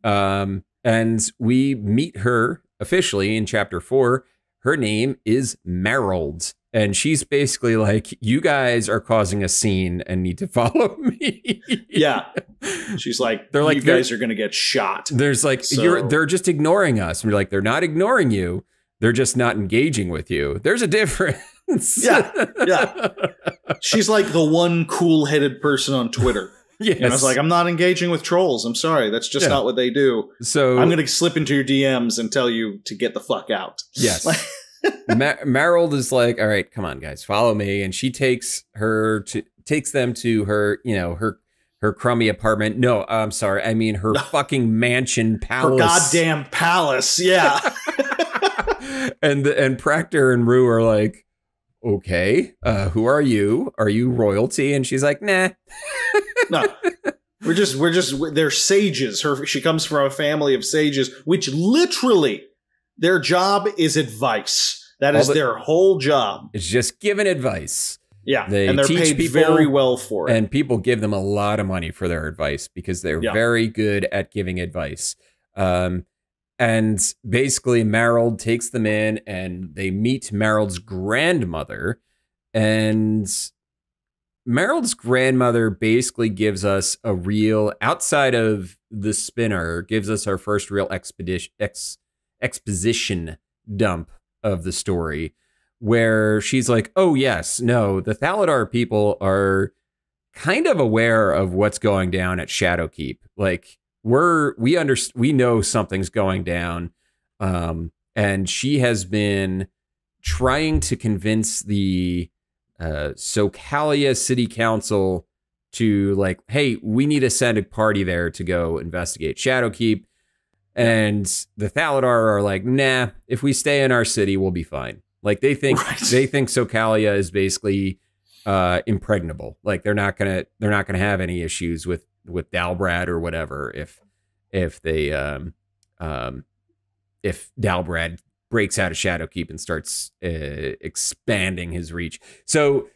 And we meet her officially in chapter 4. Her name is Merrild. And she's basically like, you guys are causing a scene and need to follow me. Yeah. She's like, you guys are going to get shot. There's like, they're just ignoring us. And we're like, they're not ignoring you. They're just not engaging with you. There's a difference. Yeah. She's like the one cool-headed person on Twitter. Yes. And I was like, I'm not engaging with trolls. I'm sorry. That's just not what they do. So I'm going to slip into your DMs and tell you to get the fuck out. Yes. Merrild is like, all right, come on, guys, follow me. And she takes them to her, her crummy apartment. No, I'm sorry. I mean, her fucking mansion palace. Her goddamn palace. Yeah. and Practor and Rue are like, okay, who are you? Are you royalty? And she's like, nah. No, they're sages. She comes from a family of sages, which literally their job is advice. That is their whole job. It's just giving advice. Yeah, and they're paid very well for it. And people give them a lot of money for their advice because they're very good at giving advice. And basically, Merrild takes them in, and they meet Merrild's grandmother, and Merrild's grandmother basically gives us a real, outside of the spinner, gives us our first real exposition dump of the story, where she's like, oh yes, no, the Thaladar people are kind of aware of what's going down at Shadowkeep. Like, we know something's going down. And she has been trying to convince the Socalia City Council to like, hey, we need to send a party there to go investigate Shadowkeep. And the Thaladar are like, nah, if we stay in our city, we'll be fine. Like they think Socalia is basically impregnable. Like they're not gonna have any issues with Dal'brad or whatever if Dal'brad breaks out of Shadowkeep and starts expanding his reach. So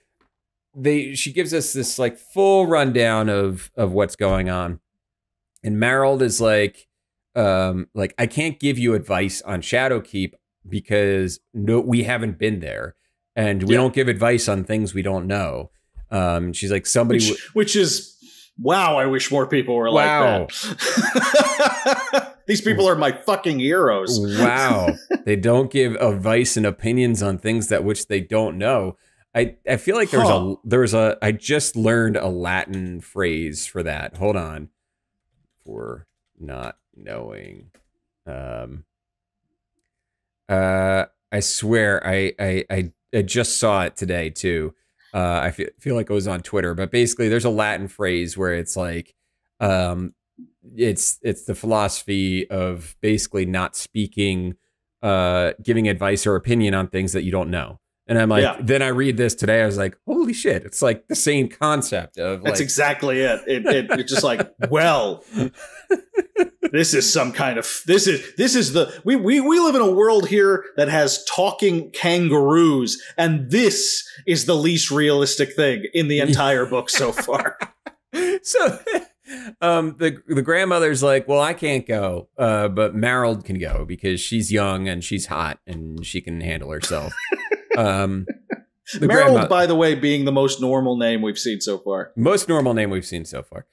she gives us this like full rundown of what's going on, and Merrild is like I can't give you advice on Shadowkeep because we haven't been there, and we don't give advice on things we don't know. She's like, which is wow. I wish more people were like that. These people are my fucking heroes. Wow. They don't give advice and opinions on things that which they don't know. I feel like I just learned a Latin phrase for that. Hold on. For not knowing. I swear I just saw it today too. I feel like it was on Twitter, but basically there's a Latin phrase where it's like, it's the philosophy of basically not speaking, giving advice or opinion on things that you don't know. And I'm like, then I read this today. I was like, holy shit. It's like the same concept of that's exactly it. It's just like, well, this is some kind of, we live in a world here that has talking kangaroos. And this is the least realistic thing in the entire book so far. So the grandmother's like, well, I can't go, but Merrild can go because she's young and she's hot and she can handle herself. Merrild, by the way, being the most normal name we've seen so far.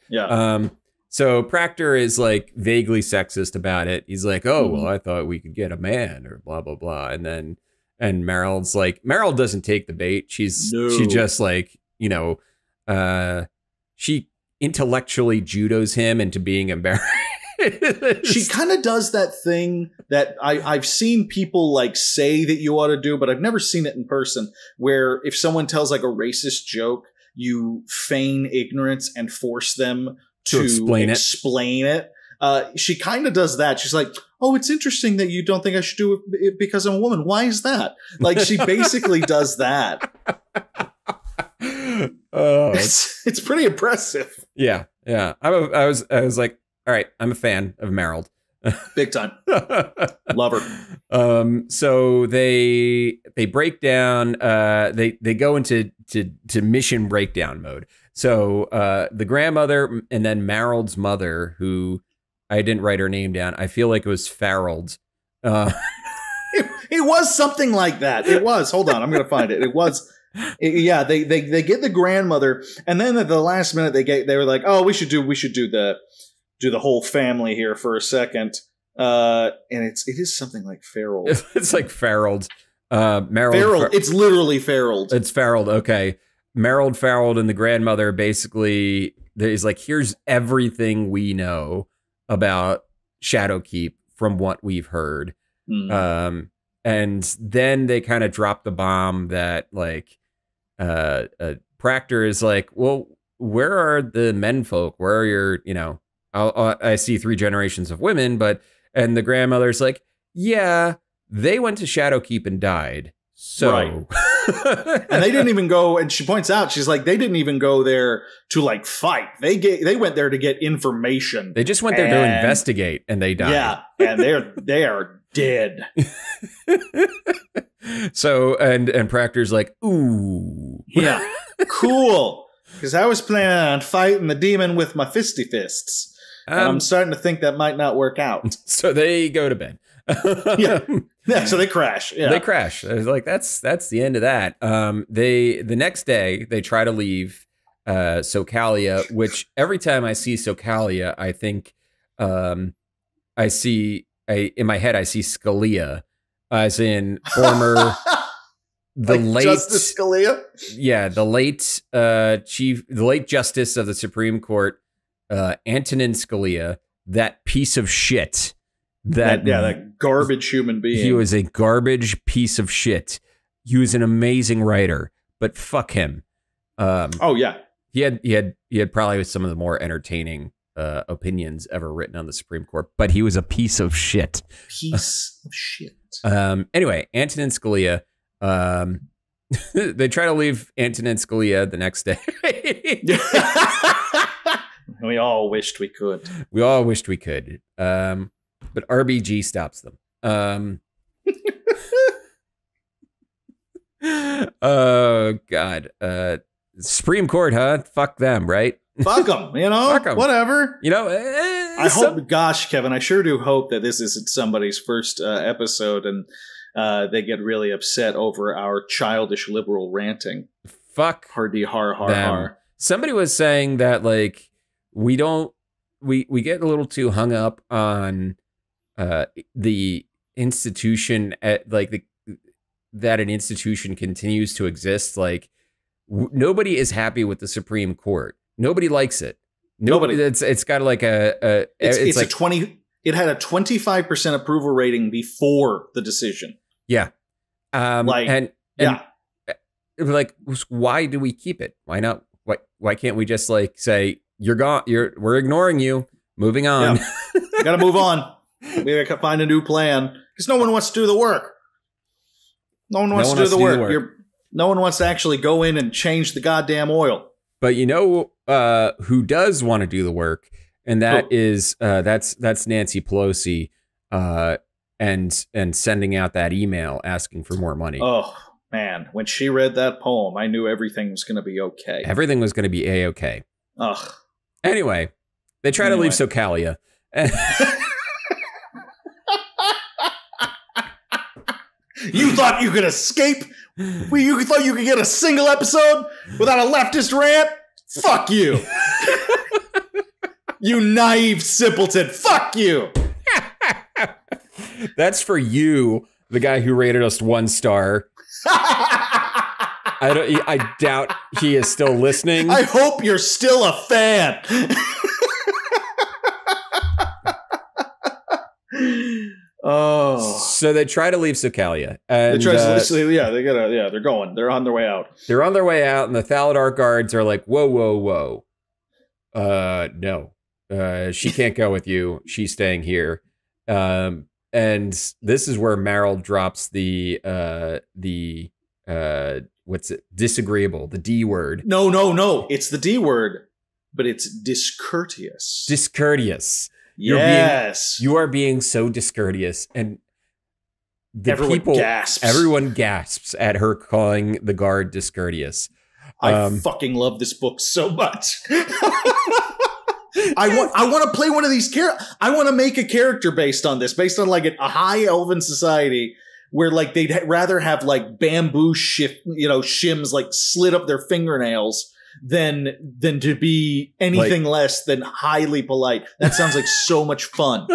Yeah. So Practor is like vaguely sexist about it. He's like, oh, well, I thought we could get a man or blah, blah, blah. And Merrild's like, Merrild doesn't take the bait. She just like, she intellectually judos him into being embarrassed. She kind of does that thing that I've seen people like say that you ought to do, but I've never seen it in person, where if someone tells like a racist joke, you feign ignorance and force them to explain it. She kind of does that. She's like, oh, it's interesting that you don't think I should do it because I'm a woman. Why is that? Like, she basically does that. It's pretty impressive. Yeah. I was like, all right, I'm a fan of Merrild. Big time. Love her. So they break down. They go into mission breakdown mode. So the grandmother and then Marold's mother, who I didn't write her name down. I feel like it was Farrelled. It was something like that. It was. Hold on, I'm going to find it. It was. Yeah, they get the grandmother, and then at the last minute they were like, oh, we should do the whole family here for a second. And it is something like Farrelled. It's like Farrelled. Marold. Farrelled. It's literally Farrelled. It's Farrelled. Okay. Marold, Farrelled, and the grandmother basically is like, here's everything we know about Shadowkeep from what we've heard. And then they kind of drop the bomb that like Practor is like, well, where are the menfolk? Where are your, you know, I see 3 generations of women, and the grandmother's like, yeah, they went to Shadowkeep and died. So, right. And they didn't even go. And she points out, she's like, they didn't even go there to like fight. They went there to get information. They just went there to investigate, and they died. Yeah, and they are dead. So, and Practor's like, ooh, yeah, cool. Because I was planning on fighting the demon with my fisty fists. And I'm starting to think that might not work out. So they go to bed. Yeah, so they crash. Yeah. They crash. I was like, that's the end of that. The next day they try to leave Socalia, which every time I see Socalia, I think in my head I see Scalia, as in former the like late Justice Scalia. Yeah, the late Justice of the Supreme Court, Antonin Scalia, that piece of shit. That garbage human being. He was a garbage piece of shit. He was an amazing writer, but fuck him. Oh yeah, he had probably some of the more entertaining opinions ever written on the Supreme Court, but he was a piece of shit. Piece of shit. Anyway, Antonin Scalia. They try to leave Antonin Scalia the next day. We all wished we could. We all wished we could. But RBG stops them. Oh, God. Supreme Court, huh? Fuck them, right? Fuck them, you know? Fuck 'em. Whatever. You know, I hope, gosh, Kevin, I sure do hope that this isn't somebody's first episode and they get really upset over our childish liberal ranting. Fuck. Hardy har har them. har. Somebody was saying that, like, we get a little too hung up on the institution at like that an institution continues to exist. Like nobody is happy with the Supreme Court. Nobody likes it. Nobody. It's got like it's like a 20. It had a 25% approval rating before the decision. Yeah. Like why do we keep it? Why not? Why can't we just like say you're gone? We're ignoring you. Moving on. Yeah. Gotta move on. We gotta find a new plan because no one wants to do the work. No one wants to do the work. No one wants to actually go in and change the goddamn oil. But you know who does want to do the work, and that's Nancy Pelosi, and sending out that email asking for more money. Oh man, when she read that poem, I knew everything was going to be okay. Everything was going to be a-okay. Ugh. Anyway, they try to leave Socalia. You thought you could escape? You thought you could get a single episode without a leftist rant? Fuck you. You naive simpleton. Fuck you. That's for you, the guy who rated us 1 star. I doubt he is still listening. I hope you're still a fan. Oh, so they try to leave Socalia. And, they're going. They're on their way out. They're on their way out, and the Thaladar guards are like, "Whoa, whoa, whoa! No, she can't go with you. She's staying here." And this is where Meryl drops the what's it? Disagreeable, the D word. No. It's the D word, but it's discourteous. Discourteous. Yes. You are being so discourteous. And gasps. Everyone gasps at her calling the guard discourteous. I fucking love this book so much. I want to play one of these characters. I want to make a character based on like a high elven society where like they'd rather have like bamboo shims like slit up their fingernails than to be anything less than highly polite. That sounds like so much fun.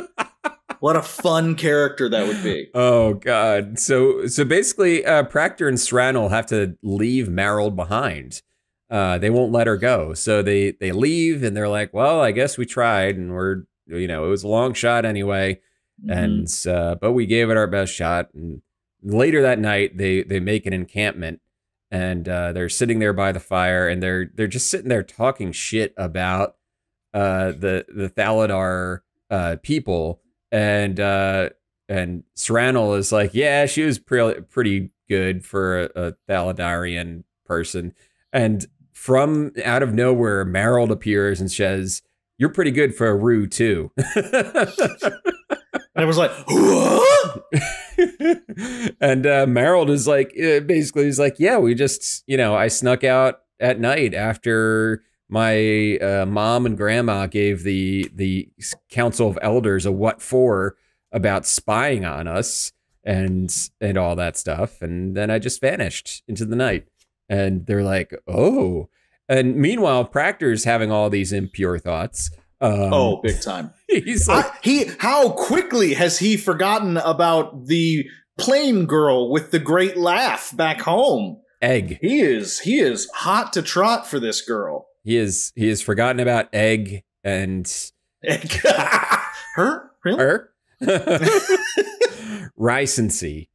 What a fun character that would be. Oh God. So basically Practor and Sran'el have to leave Meryl behind. They won't let her go. So they leave and they're like, well, I guess we tried and it was a long shot anyway. And but we gave it our best shot. And later that night, they make an encampment, and they're sitting there by the fire, and they're just sitting there talking shit about the Thaladar people, and Sran'el is like, yeah, she was pretty good for a Thaladarian person, and from out of nowhere, Meryl appears and says, "You're pretty good for a Rue too." And I was like, what? And Meryl is like, basically, he's like, yeah, we just, I snuck out at night after my mom and grandma gave the Council of Elders a what for about spying on us and all that stuff. And then I just vanished into the night. And they're like, oh. And meanwhile, Practor's having all these impure thoughts. Big time. He's like, how quickly has he forgotten about the plain girl with the great laugh back home? Egg. He is hot to trot for this girl. He has forgotten about Egg and Egg. Her? Really? Her? Ricency.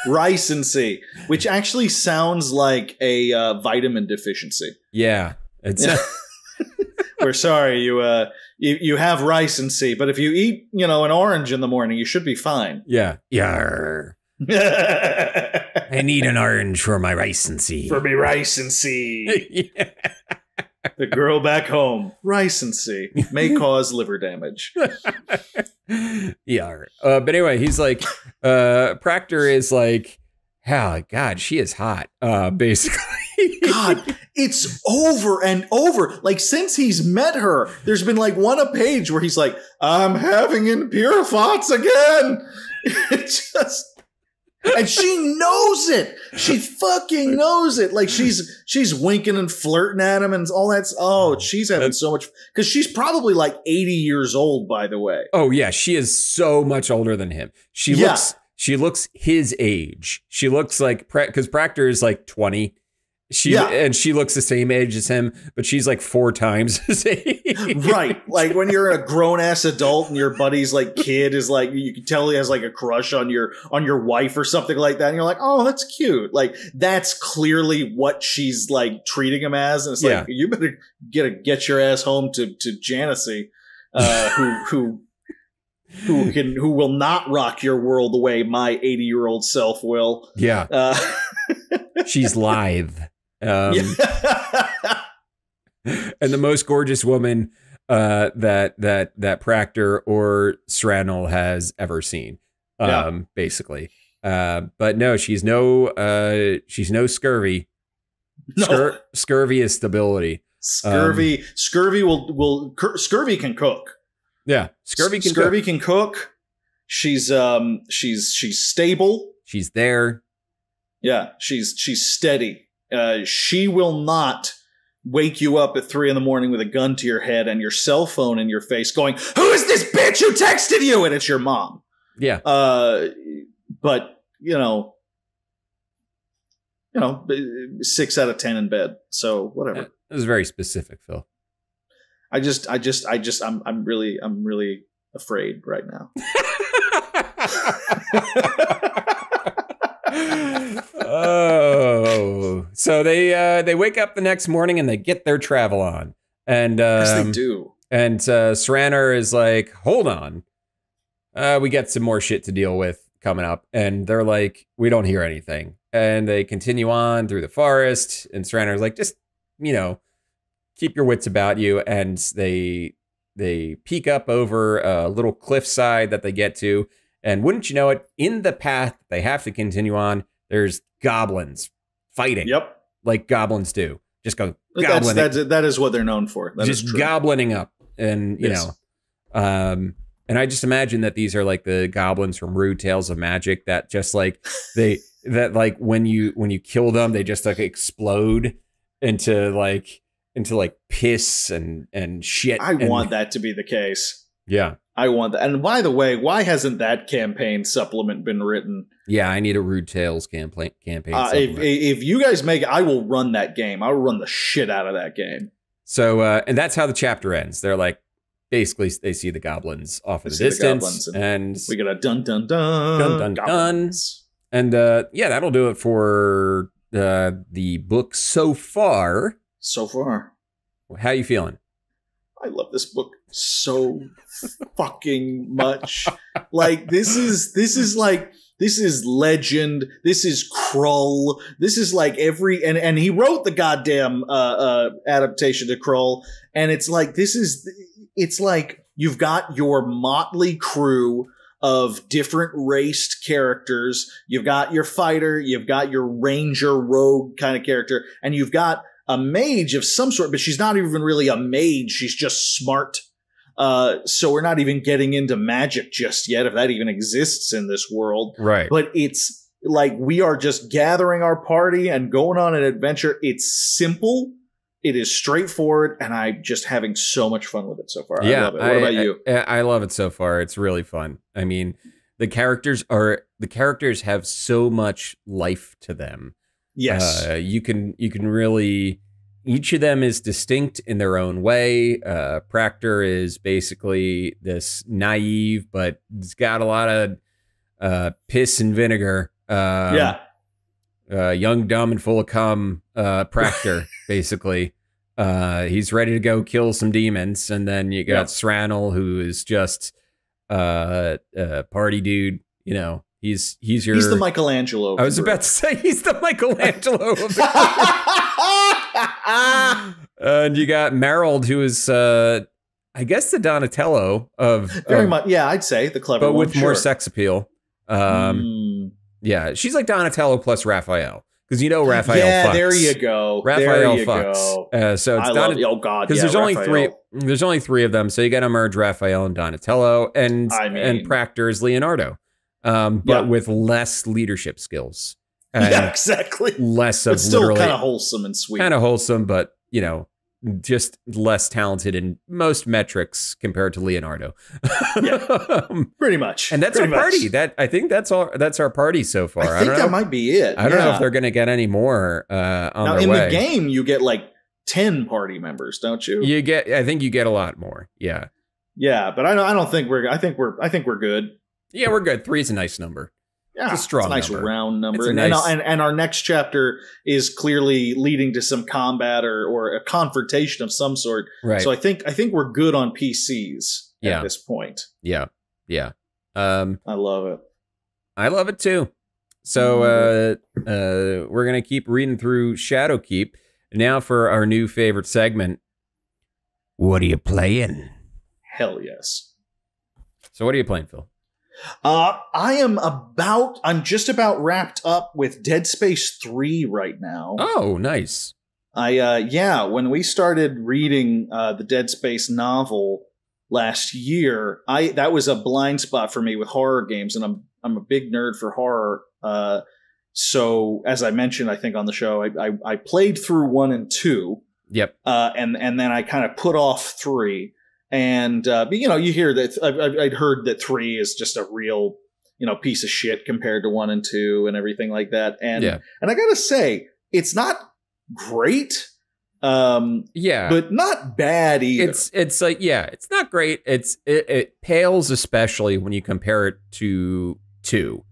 Ricency, which actually sounds like a vitamin deficiency. Yeah. It's we're sorry, you have ricency, but if you eat, an orange in the morning, you should be fine. Yeah. Yarr. I need an orange for my ricency. For me ricency. Yeah. The girl back home, ricency, may cause liver damage. Yarr. But anyway, he's like, Practor is like, oh, God, she is hot, basically. God, it's over and over. Like, since he's met her, there's been like a page where he's like, I'm having impure thoughts again. It's just, and she knows it. She fucking knows it. Like, she's winking and flirting at him and all that. Oh, she's having so much, because she's probably like 80 years old, by the way. Oh yeah, she is so much older than him. She looks his age. She looks like, because Practor is like 20. And she looks the same age as him, but she's like 4 times his age. Right. Like when you're a grown ass adult and your buddy's like kid is like, you can tell he has like a crush on your wife or something like that. And you're like, oh, that's cute. Like that's clearly what she's like treating him as. And it's like, you better get your ass home to Janice, who will not rock your world the way my 80-year-old self will. Yeah. She's lithe. And the most gorgeous woman that Practor or Sran'el has ever seen, basically. But no, she's no scurvy. No. Scurvy is stability. Scurvy can cook. Yeah, scurvy can cook. She's stable. She's there. Yeah, she's steady. She will not wake you up at 3 a.m. with a gun to your head and your cell phone in your face going, who is this bitch who texted you? And it's your mom. Yeah. But 6 out of 10 in bed. So whatever. It was very specific, Phil. I'm really afraid right now. Oh, so they wake up the next morning and they get their travel on, and yes, they do. And Sran'el is like, hold on, we got some more shit to deal with coming up, and they're like, we don't hear anything, and they continue on through the forest, and Sran'el is like, just keep your wits about you, and they they peek up over a little cliffside that they get to, and wouldn't you know it, in the path they have to continue on, there's goblins fighting. Yep, like goblins do. Just go goblin. That is what they're known for. That just goblining up, and you know, and I just imagine that these are like the goblins from Rude Tales of Magic that just like like when you kill them, they just like explode into like piss and shit. I want that to be the case. Yeah. I want that. And by the way, why hasn't that campaign supplement been written? Yeah, I need a Rude Tales campaign supplement. If you guys make it, I will run that game. I will run the shit out of that game. So, and that's how the chapter ends. They're like, basically, they see the goblins off in the distance. And we got a dun dun dun. Dun dun goblins. Dun. And yeah, that'll do it for the book so far. So far. How you feeling? I love this book so fucking much. Like this is Legend. This is Krull. This is like and he wrote the goddamn adaptation to Krull, and it's like it's like you've got your motley crew of different raced characters. You've got your fighter, you've got your ranger rogue kind of character, and you've got a mage of some sort, but she's not even really a mage. She's just smart. So we're not even getting into magic just yet, if that even exists in this world. Right. But it's like we are just gathering our party and going on an adventure. It's simple. It is straightforward, and I'm just having so much fun with it so far. Yeah, I love it. What about you? I love it so far. It's really fun. I mean, the characters have so much life to them. Yes. You can really, each of them is distinct in their own way. Practor is basically this naive, but it's got a lot of piss and vinegar. Young, dumb, and full of cum, Practor, basically. He's ready to go kill some demons. And then you got Sranel, who is just a party dude, you know. He's the Michelangelo. I was about to say he's the Michelangelo of the and you got Merrill, who is I guess the Donatello of very much. Yeah, I'd say the clever, but one, with more sex appeal. Yeah, she's like Donatello plus Raphael. Because you know Raphael fucks. There you go. Raphael fucks. So it's oh god, because there's only three. There's only three of them, so you got to merge Raphael and Donatello, and Practor is Leonardo. But with less leadership skills. Yeah, exactly. Less of it's still kind of wholesome and sweet. Kind of wholesome, but, you know, just less talented in most metrics compared to Leonardo. Yeah, pretty much. And that's our party. I think that's our party so far. I think that might be it. I don't know if they're going to get any more on now, their in way. the game, you get like 10 party members, don't you? I think you get a lot more. Yeah. Yeah, but I don't think I think we're good. Yeah, we're good. 3 is a nice number. Yeah, it's a strong nice number. Round number. And our next chapter is clearly leading to some combat or a confrontation of some sort. Right. So I think we're good on PCs at this point. Yeah. Yeah. I love it. I love it too. So we're going to keep reading through Shadowkeep. Now for our new favorite segment. What are you playing? Hell yes. So what are you playing, Phil? I'm just about wrapped up with Dead Space 3 right now. Oh, nice. When we started reading the Dead Space novel last year, that was a blind spot for me with horror games, and I'm a big nerd for horror. So as I mentioned, I think on the show, I played through 1 and 2. Yep. And then I kind of put off 3. And, you hear that I'd heard that 3 is just a real, piece of shit compared to 1 and 2 and everything like that. And I gotta say, it's not great. But not bad either. It's like, it's not great. It pales, especially when you compare it to 2.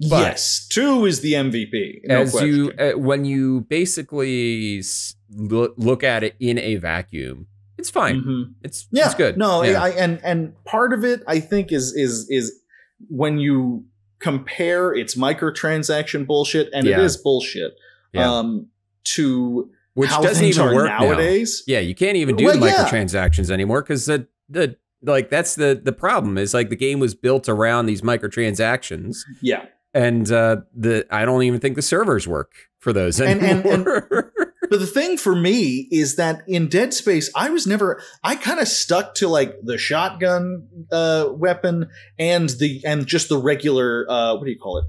But yes, 2 is the MVP. No question. When you basically look at it in a vacuum, it's fine. Mm-hmm. It's good. No, and part of it I think is when you compare its microtransaction bullshit, and it is bullshit. Yeah. To which how doesn't things even are work nowadays. Now. Yeah, you can't even do the microtransactions anymore because that's the problem is like the game was built around these microtransactions. Yeah. And I don't even think the servers work for those anymore. But the thing for me is that in Dead Space, I kind of stuck to like the shotgun weapon and just the regular what do you call it?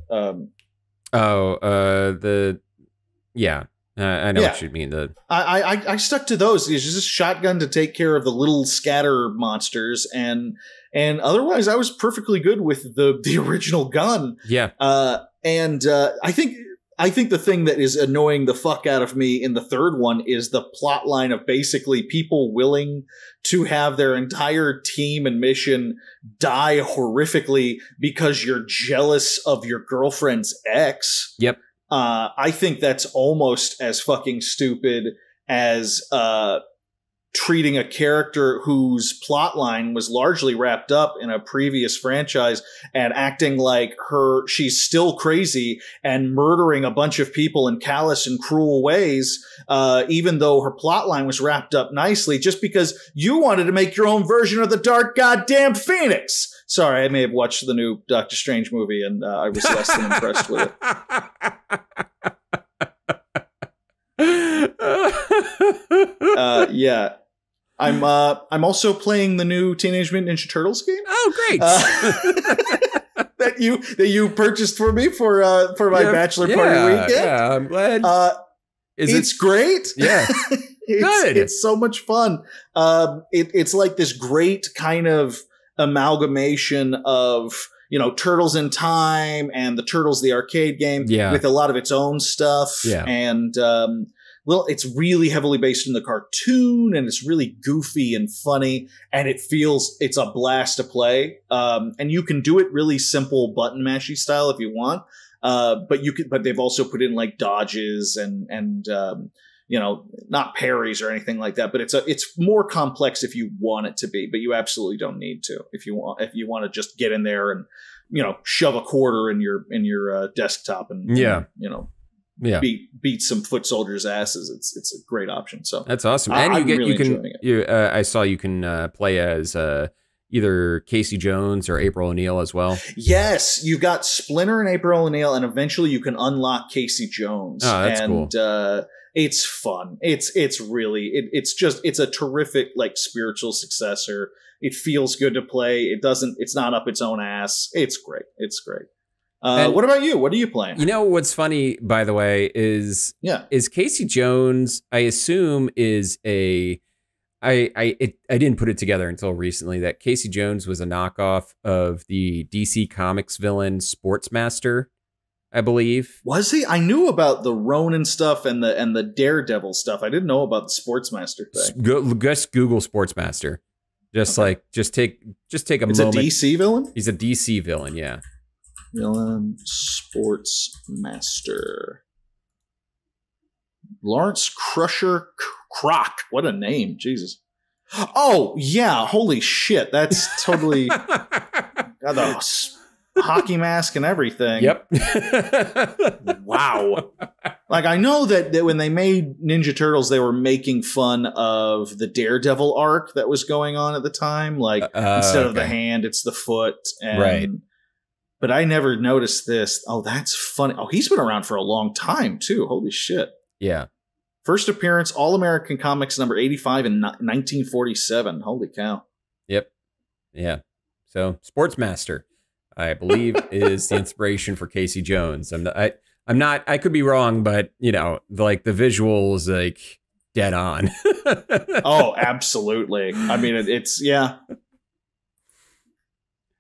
I know what you mean. I stuck to those. It's just a shotgun to take care of the little scatter monsters, and otherwise I was perfectly good with the original gun. Yeah. I think the thing that is annoying the fuck out of me in the third one is the plot line of basically people willing to have their entire team and mission die horrifically because you're jealous of your girlfriend's ex. Yep. I think that's almost as fucking stupid as treating a character whose plot line was largely wrapped up in a previous franchise and acting like she's still crazy and murdering a bunch of people in callous and cruel ways, even though her plot line was wrapped up nicely, just because you wanted to make your own version of the Dark Goddamn Phoenix. Sorry, I may have watched the new Doctor Strange movie and I was less than impressed with it. Yeah. I'm also playing the new Teenage Mutant Ninja Turtles game. Oh, great! That you purchased for me for my bachelor party weekend. Yeah, I'm glad. It's great. Yeah, good. It's so much fun. It's like this great kind of amalgamation of Turtles in Time and the Turtles the arcade game with a lot of its own stuff. Yeah, and it's really heavily based in the cartoon, and it's really goofy and funny, and it's a blast to play. And you can do it really simple button mashy style if you want. But they've also put in like dodges and not parries or anything like that. But it's more complex if you want it to be, but you absolutely don't need to if you want to just get in there and shove a quarter in your desktop and beat some foot soldiers' asses. It's a great option. So that's awesome. And I saw you can play as either Casey Jones or April O'Neil as well. Yes, you've got Splinter and April O'Neil, and eventually you can unlock Casey Jones. Oh, that's cool. It's fun. It's a terrific like spiritual successor. It feels good to play. It's not up its own ass. It's great. It's great. What about you? What are you playing? What's funny, by the way, is Casey Jones, I assume is I didn't put it together until recently that Casey Jones was a knockoff of the DC Comics villain Sportsmaster, I believe. Was he? I knew about the Ronin stuff and the Daredevil stuff. I didn't know about the Sportsmaster thing. Just Google Sportsmaster. Just take a moment. It's a DC villain? He's a DC villain, yeah. Villain Sportsmaster. Lawrence Crusher Croc. What a name. Jesus. Oh, yeah. Holy shit. That's totally got the hockey mask and everything. Yep. Wow. Like, I know that when they made Ninja Turtles, they were making fun of the Daredevil arc that was going on at the time. Like, instead of the hand, it's the foot. And, right. But I never noticed this. Oh, that's funny. Oh, he's been around for a long time, too. Holy shit. Yeah. First appearance, All-American Comics number 85 in 1947. Holy cow. Yep. Yeah. So, Sportsmaster, I believe, is the inspiration for Casey Jones. I could be wrong, but, like the visuals, like, dead on. Oh, absolutely. I mean, it's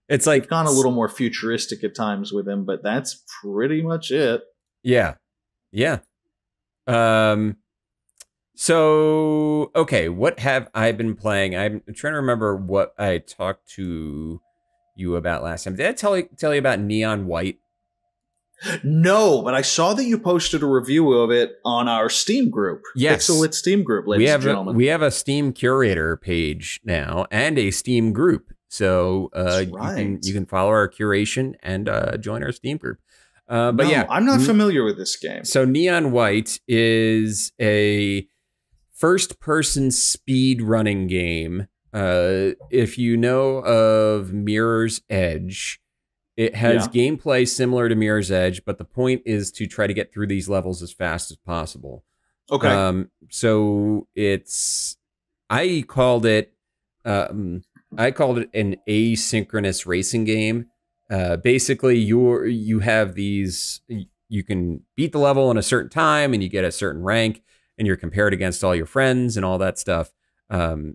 It's like gone a little more futuristic at times with him, but that's pretty much it. Yeah. Yeah. So, okay, what have I been playing? I'm trying to remember what I talked to you about last time. Did I tell you about Neon White? No, but I saw that you posted a review of it on our Steam group. Yes. PixelLit Steam group, ladies and gentlemen. We have a Steam curator page now and a Steam group. So you can follow our curation and join our Steam group. But yeah, I'm not familiar with this game. So Neon White is a first-person speed running game if you know of Mirror's Edge, it has gameplay similar to Mirror's Edge, but the point is to try to get through these levels as fast as possible. Okay. So I called it an asynchronous racing game. Basically, you have these. You can beat the level in a certain time, and you get a certain rank, and you're compared against all your friends and all that stuff.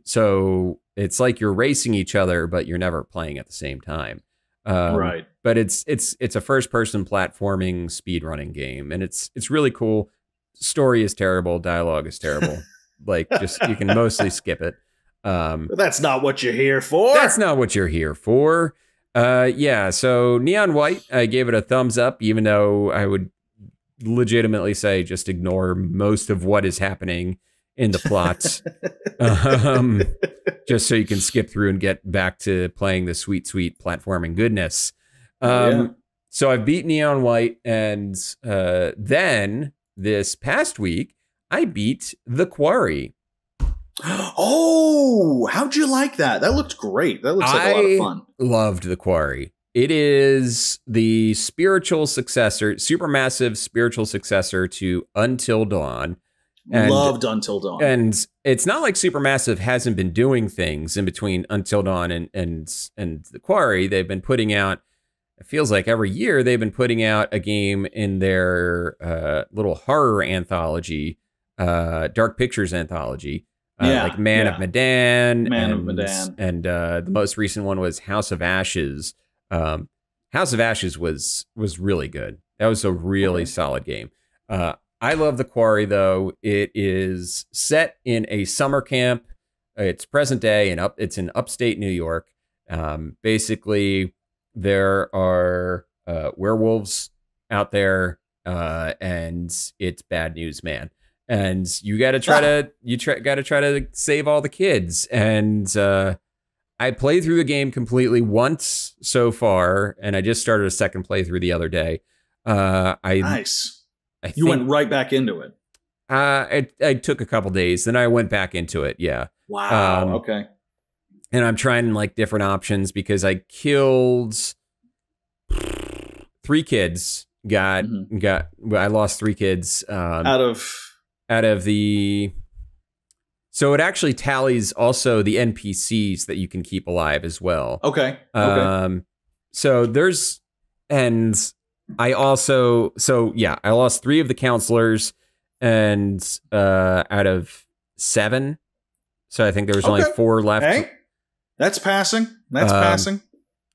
So it's like you're racing each other, but you're never playing at the same time. Right. But it's a first-person platforming speedrunning game, and it's really cool. Story is terrible, dialogue is terrible. Like, just you can mostly skip it. But that's not what you're here for. That's not what you're here for. Yeah, so Neon White, I gave it a thumbs up, even though I would legitimately say just ignore most of what is happening in the plot. Just so you can skip through and get back to playing the sweet, sweet platforming goodness. So I've beat Neon White, and then this past week, I beat The Quarry. Oh, how'd you like that? That looked great. That looks like a lot of fun. Loved The Quarry. It is the spiritual successor, supermassive spiritual successor to Until Dawn. Loved Until Dawn. And it's not like Supermassive hasn't been doing things in between Until Dawn and The Quarry. They've been putting out, it feels like every year they've been putting out a game in their little horror anthology, Dark Pictures anthology. Like Man of Medan. And the most recent one was House of Ashes. House of Ashes was really good. That was a really solid game. I love The Quarry, though. It is set in a summer camp. It's present day, and it's in upstate New York. Basically, there are werewolves out there, and it's bad news, man. And you got to try to save all the kids. And I played through the game completely once so far, and I just started a second playthrough the other day. Nice. You went right back into it. I took a couple days, then I went back into it. Yeah. Wow. Okay. And I'm trying like different options because I killed 3 kids. I lost 3 kids. Out of the. So it actually tallies also the NPCs that you can keep alive as well. Okay. So there's, and I also, I lost 3 of the counselors, and out of 7. So I think there was only 4 left. Hey, that's passing. That's passing.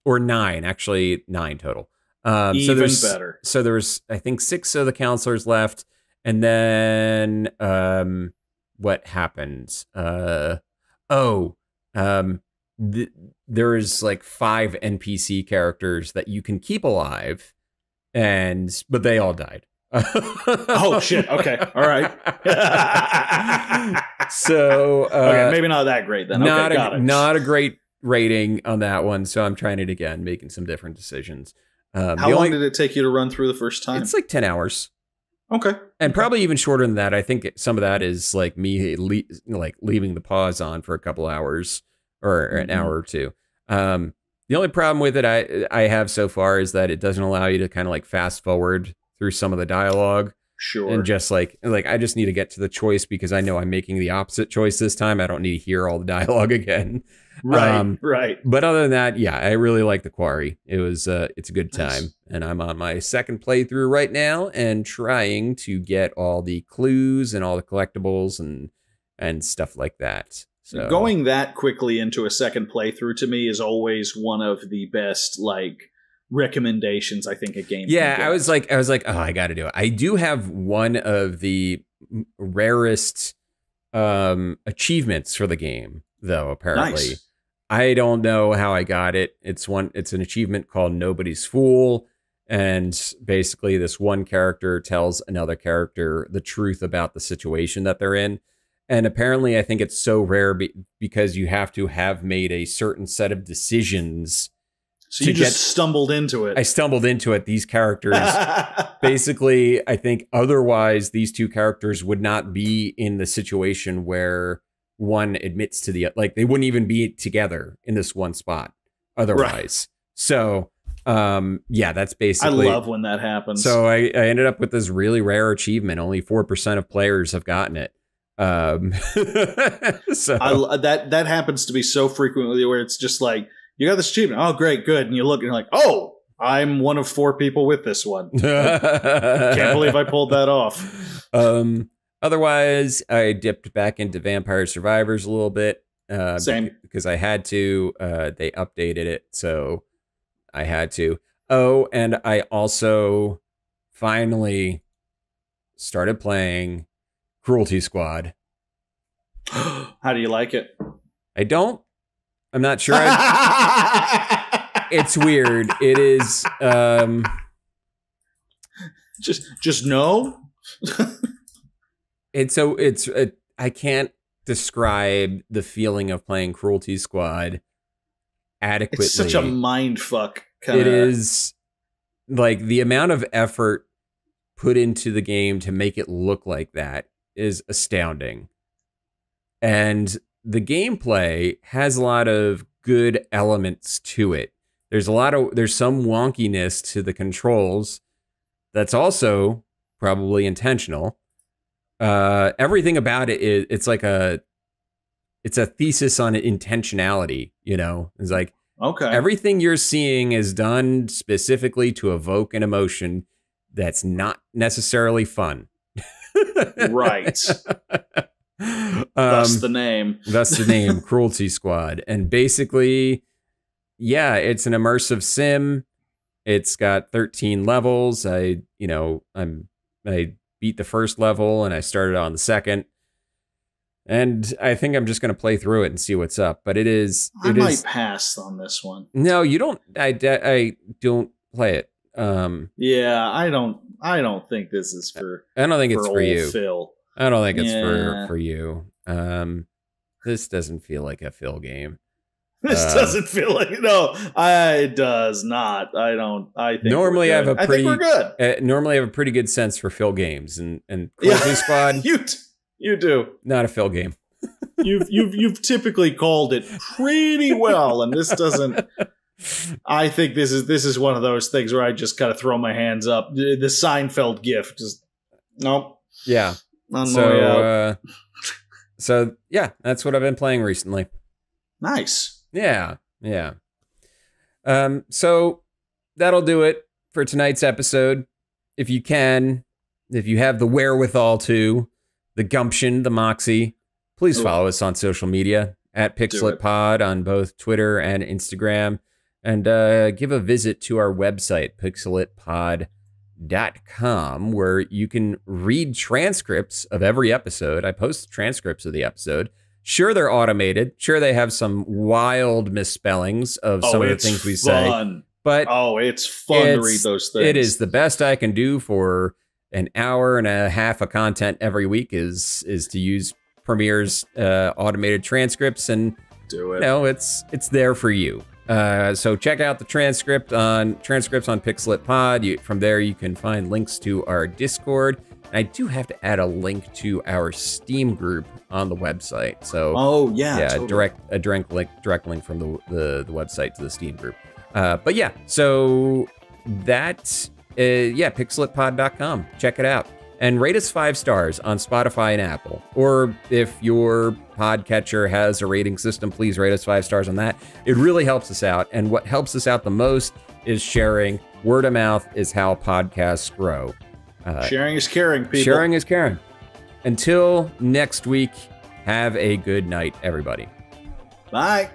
Or 9, actually 9 total. Even better. So there was, I think, 6 of the counselors left. And then what happened? There is like 5 NPC characters that you can keep alive. But they all died. Oh shit! Okay, all right. So okay, maybe not that great then. Not a great rating on that one. So I'm trying it again, making some different decisions. How long did it take you to run through the first time? It's like 10 hours. Okay, and probably even shorter than that. I think some of that is like me leaving the pause on for a couple hours or an hour or two. The only problem with it I have so far is that it doesn't allow you to kind of like fast forward through some of the dialogue. Sure. And just like I just need to get to the choice because I know I'm making the opposite choice this time. I don't need to hear all the dialogue again. Right. Right. But other than that, yeah, I really like The Quarry. It's a good time. And I'm on my second playthrough right now and trying to get all the clues and all the collectibles and stuff like that. So going that quickly into a second playthrough to me is always one of the best recommendations I think a game. Yeah, I was like, oh, I got to do it. I do have one of the rarest achievements for the game, though. Apparently, nice. I don't know how I got it. It's an achievement called Nobody's Fool, and basically, this one character tells another character the truth about the situation that they're in. And apparently, I think it's so rare because you have to have made a certain set of decisions. So you just stumbled into it. I stumbled into it. These characters, basically, I think otherwise these 2 characters would not be in the situation where one admits to the, like, they wouldn't even be together in this one spot otherwise. Right. So, yeah, that's basically. I love when that happens. So I ended up with this really rare achievement. Only 4% of players have gotten it. So that happens to be so frequently where it's just like, you got this achievement. Oh, great, good. And you look and you're like, oh, I'm one of 4 people with this one. Can't believe I pulled that off. Otherwise, I dipped back into Vampire Survivors a little bit. Same. Because I had to. They updated it, so I had to. Oh, and I also finally started playing Cruelty Squad. How do you like it? I don't. I'm not sure. It's weird. It is. Just no. I can't describe the feeling of playing Cruelty Squad adequately. It's such a mind fuck. It is, like, the amount of effort put into the game to make it look like that is astounding. And the gameplay has a lot of good elements to it. There's some wonkiness to the controls that's also probably intentional. Everything about it is, it's a thesis on intentionality, you know? It's like, okay, everything you're seeing is done specifically to evoke an emotion that's not necessarily fun. Right. Thus the name. Thus the name, Cruelty Squad. And basically, yeah, it's an immersive sim. It's got 13 levels. I beat the first level and I started on the second. And I think I'm just going to play through it and see what's up. But I might pass on this one. No, you don't. I don't play it. Yeah, I don't think this is for. I don't think it's for you, Phil. I don't think it's for you. This doesn't feel like a Phil game. This doesn't feel like it does not. I think normally I think we're good. Normally I have a pretty good sense for Phil games, and Cruelty Squad. You do. Not a Phil game. You've typically called it pretty well, and this doesn't. I think this is one of those things where I just kind of throw my hands up. The Seinfeld gif, just nope. Yeah. On my way out. So yeah, that's what I've been playing recently. Nice. Yeah. So that'll do it for tonight's episode. If you have the wherewithal to, the gumption, the moxie, please follow us on social media at PixelLit Pod on both Twitter and Instagram. And give a visit to our website, pixelitpod.com, where you can read transcripts of every episode. I post transcripts of the episode. Sure, they're automated. Sure, they have some wild misspellings of some of the things we say. But it's fun to read those things. It is the best I can do for an hour and a half of content every week is to use Premiere's automated transcripts, and do it. It's there for you. So check out the transcripts on PixelLit Pod. From there, you can find links to our Discord. And I do have to add a link to our Steam group on the website. So totally. a direct link from the website to the Steam group. But yeah, so that's pixelitpod.com. Check it out. And rate us 5 stars on Spotify and Apple. Or if your podcatcher has a rating system, please rate us 5 stars on that. It really helps us out. And what helps us out the most is sharing. Word of mouth is how podcasts grow. Sharing is caring, people. Sharing is caring. Until next week, have a good night, everybody. Bye.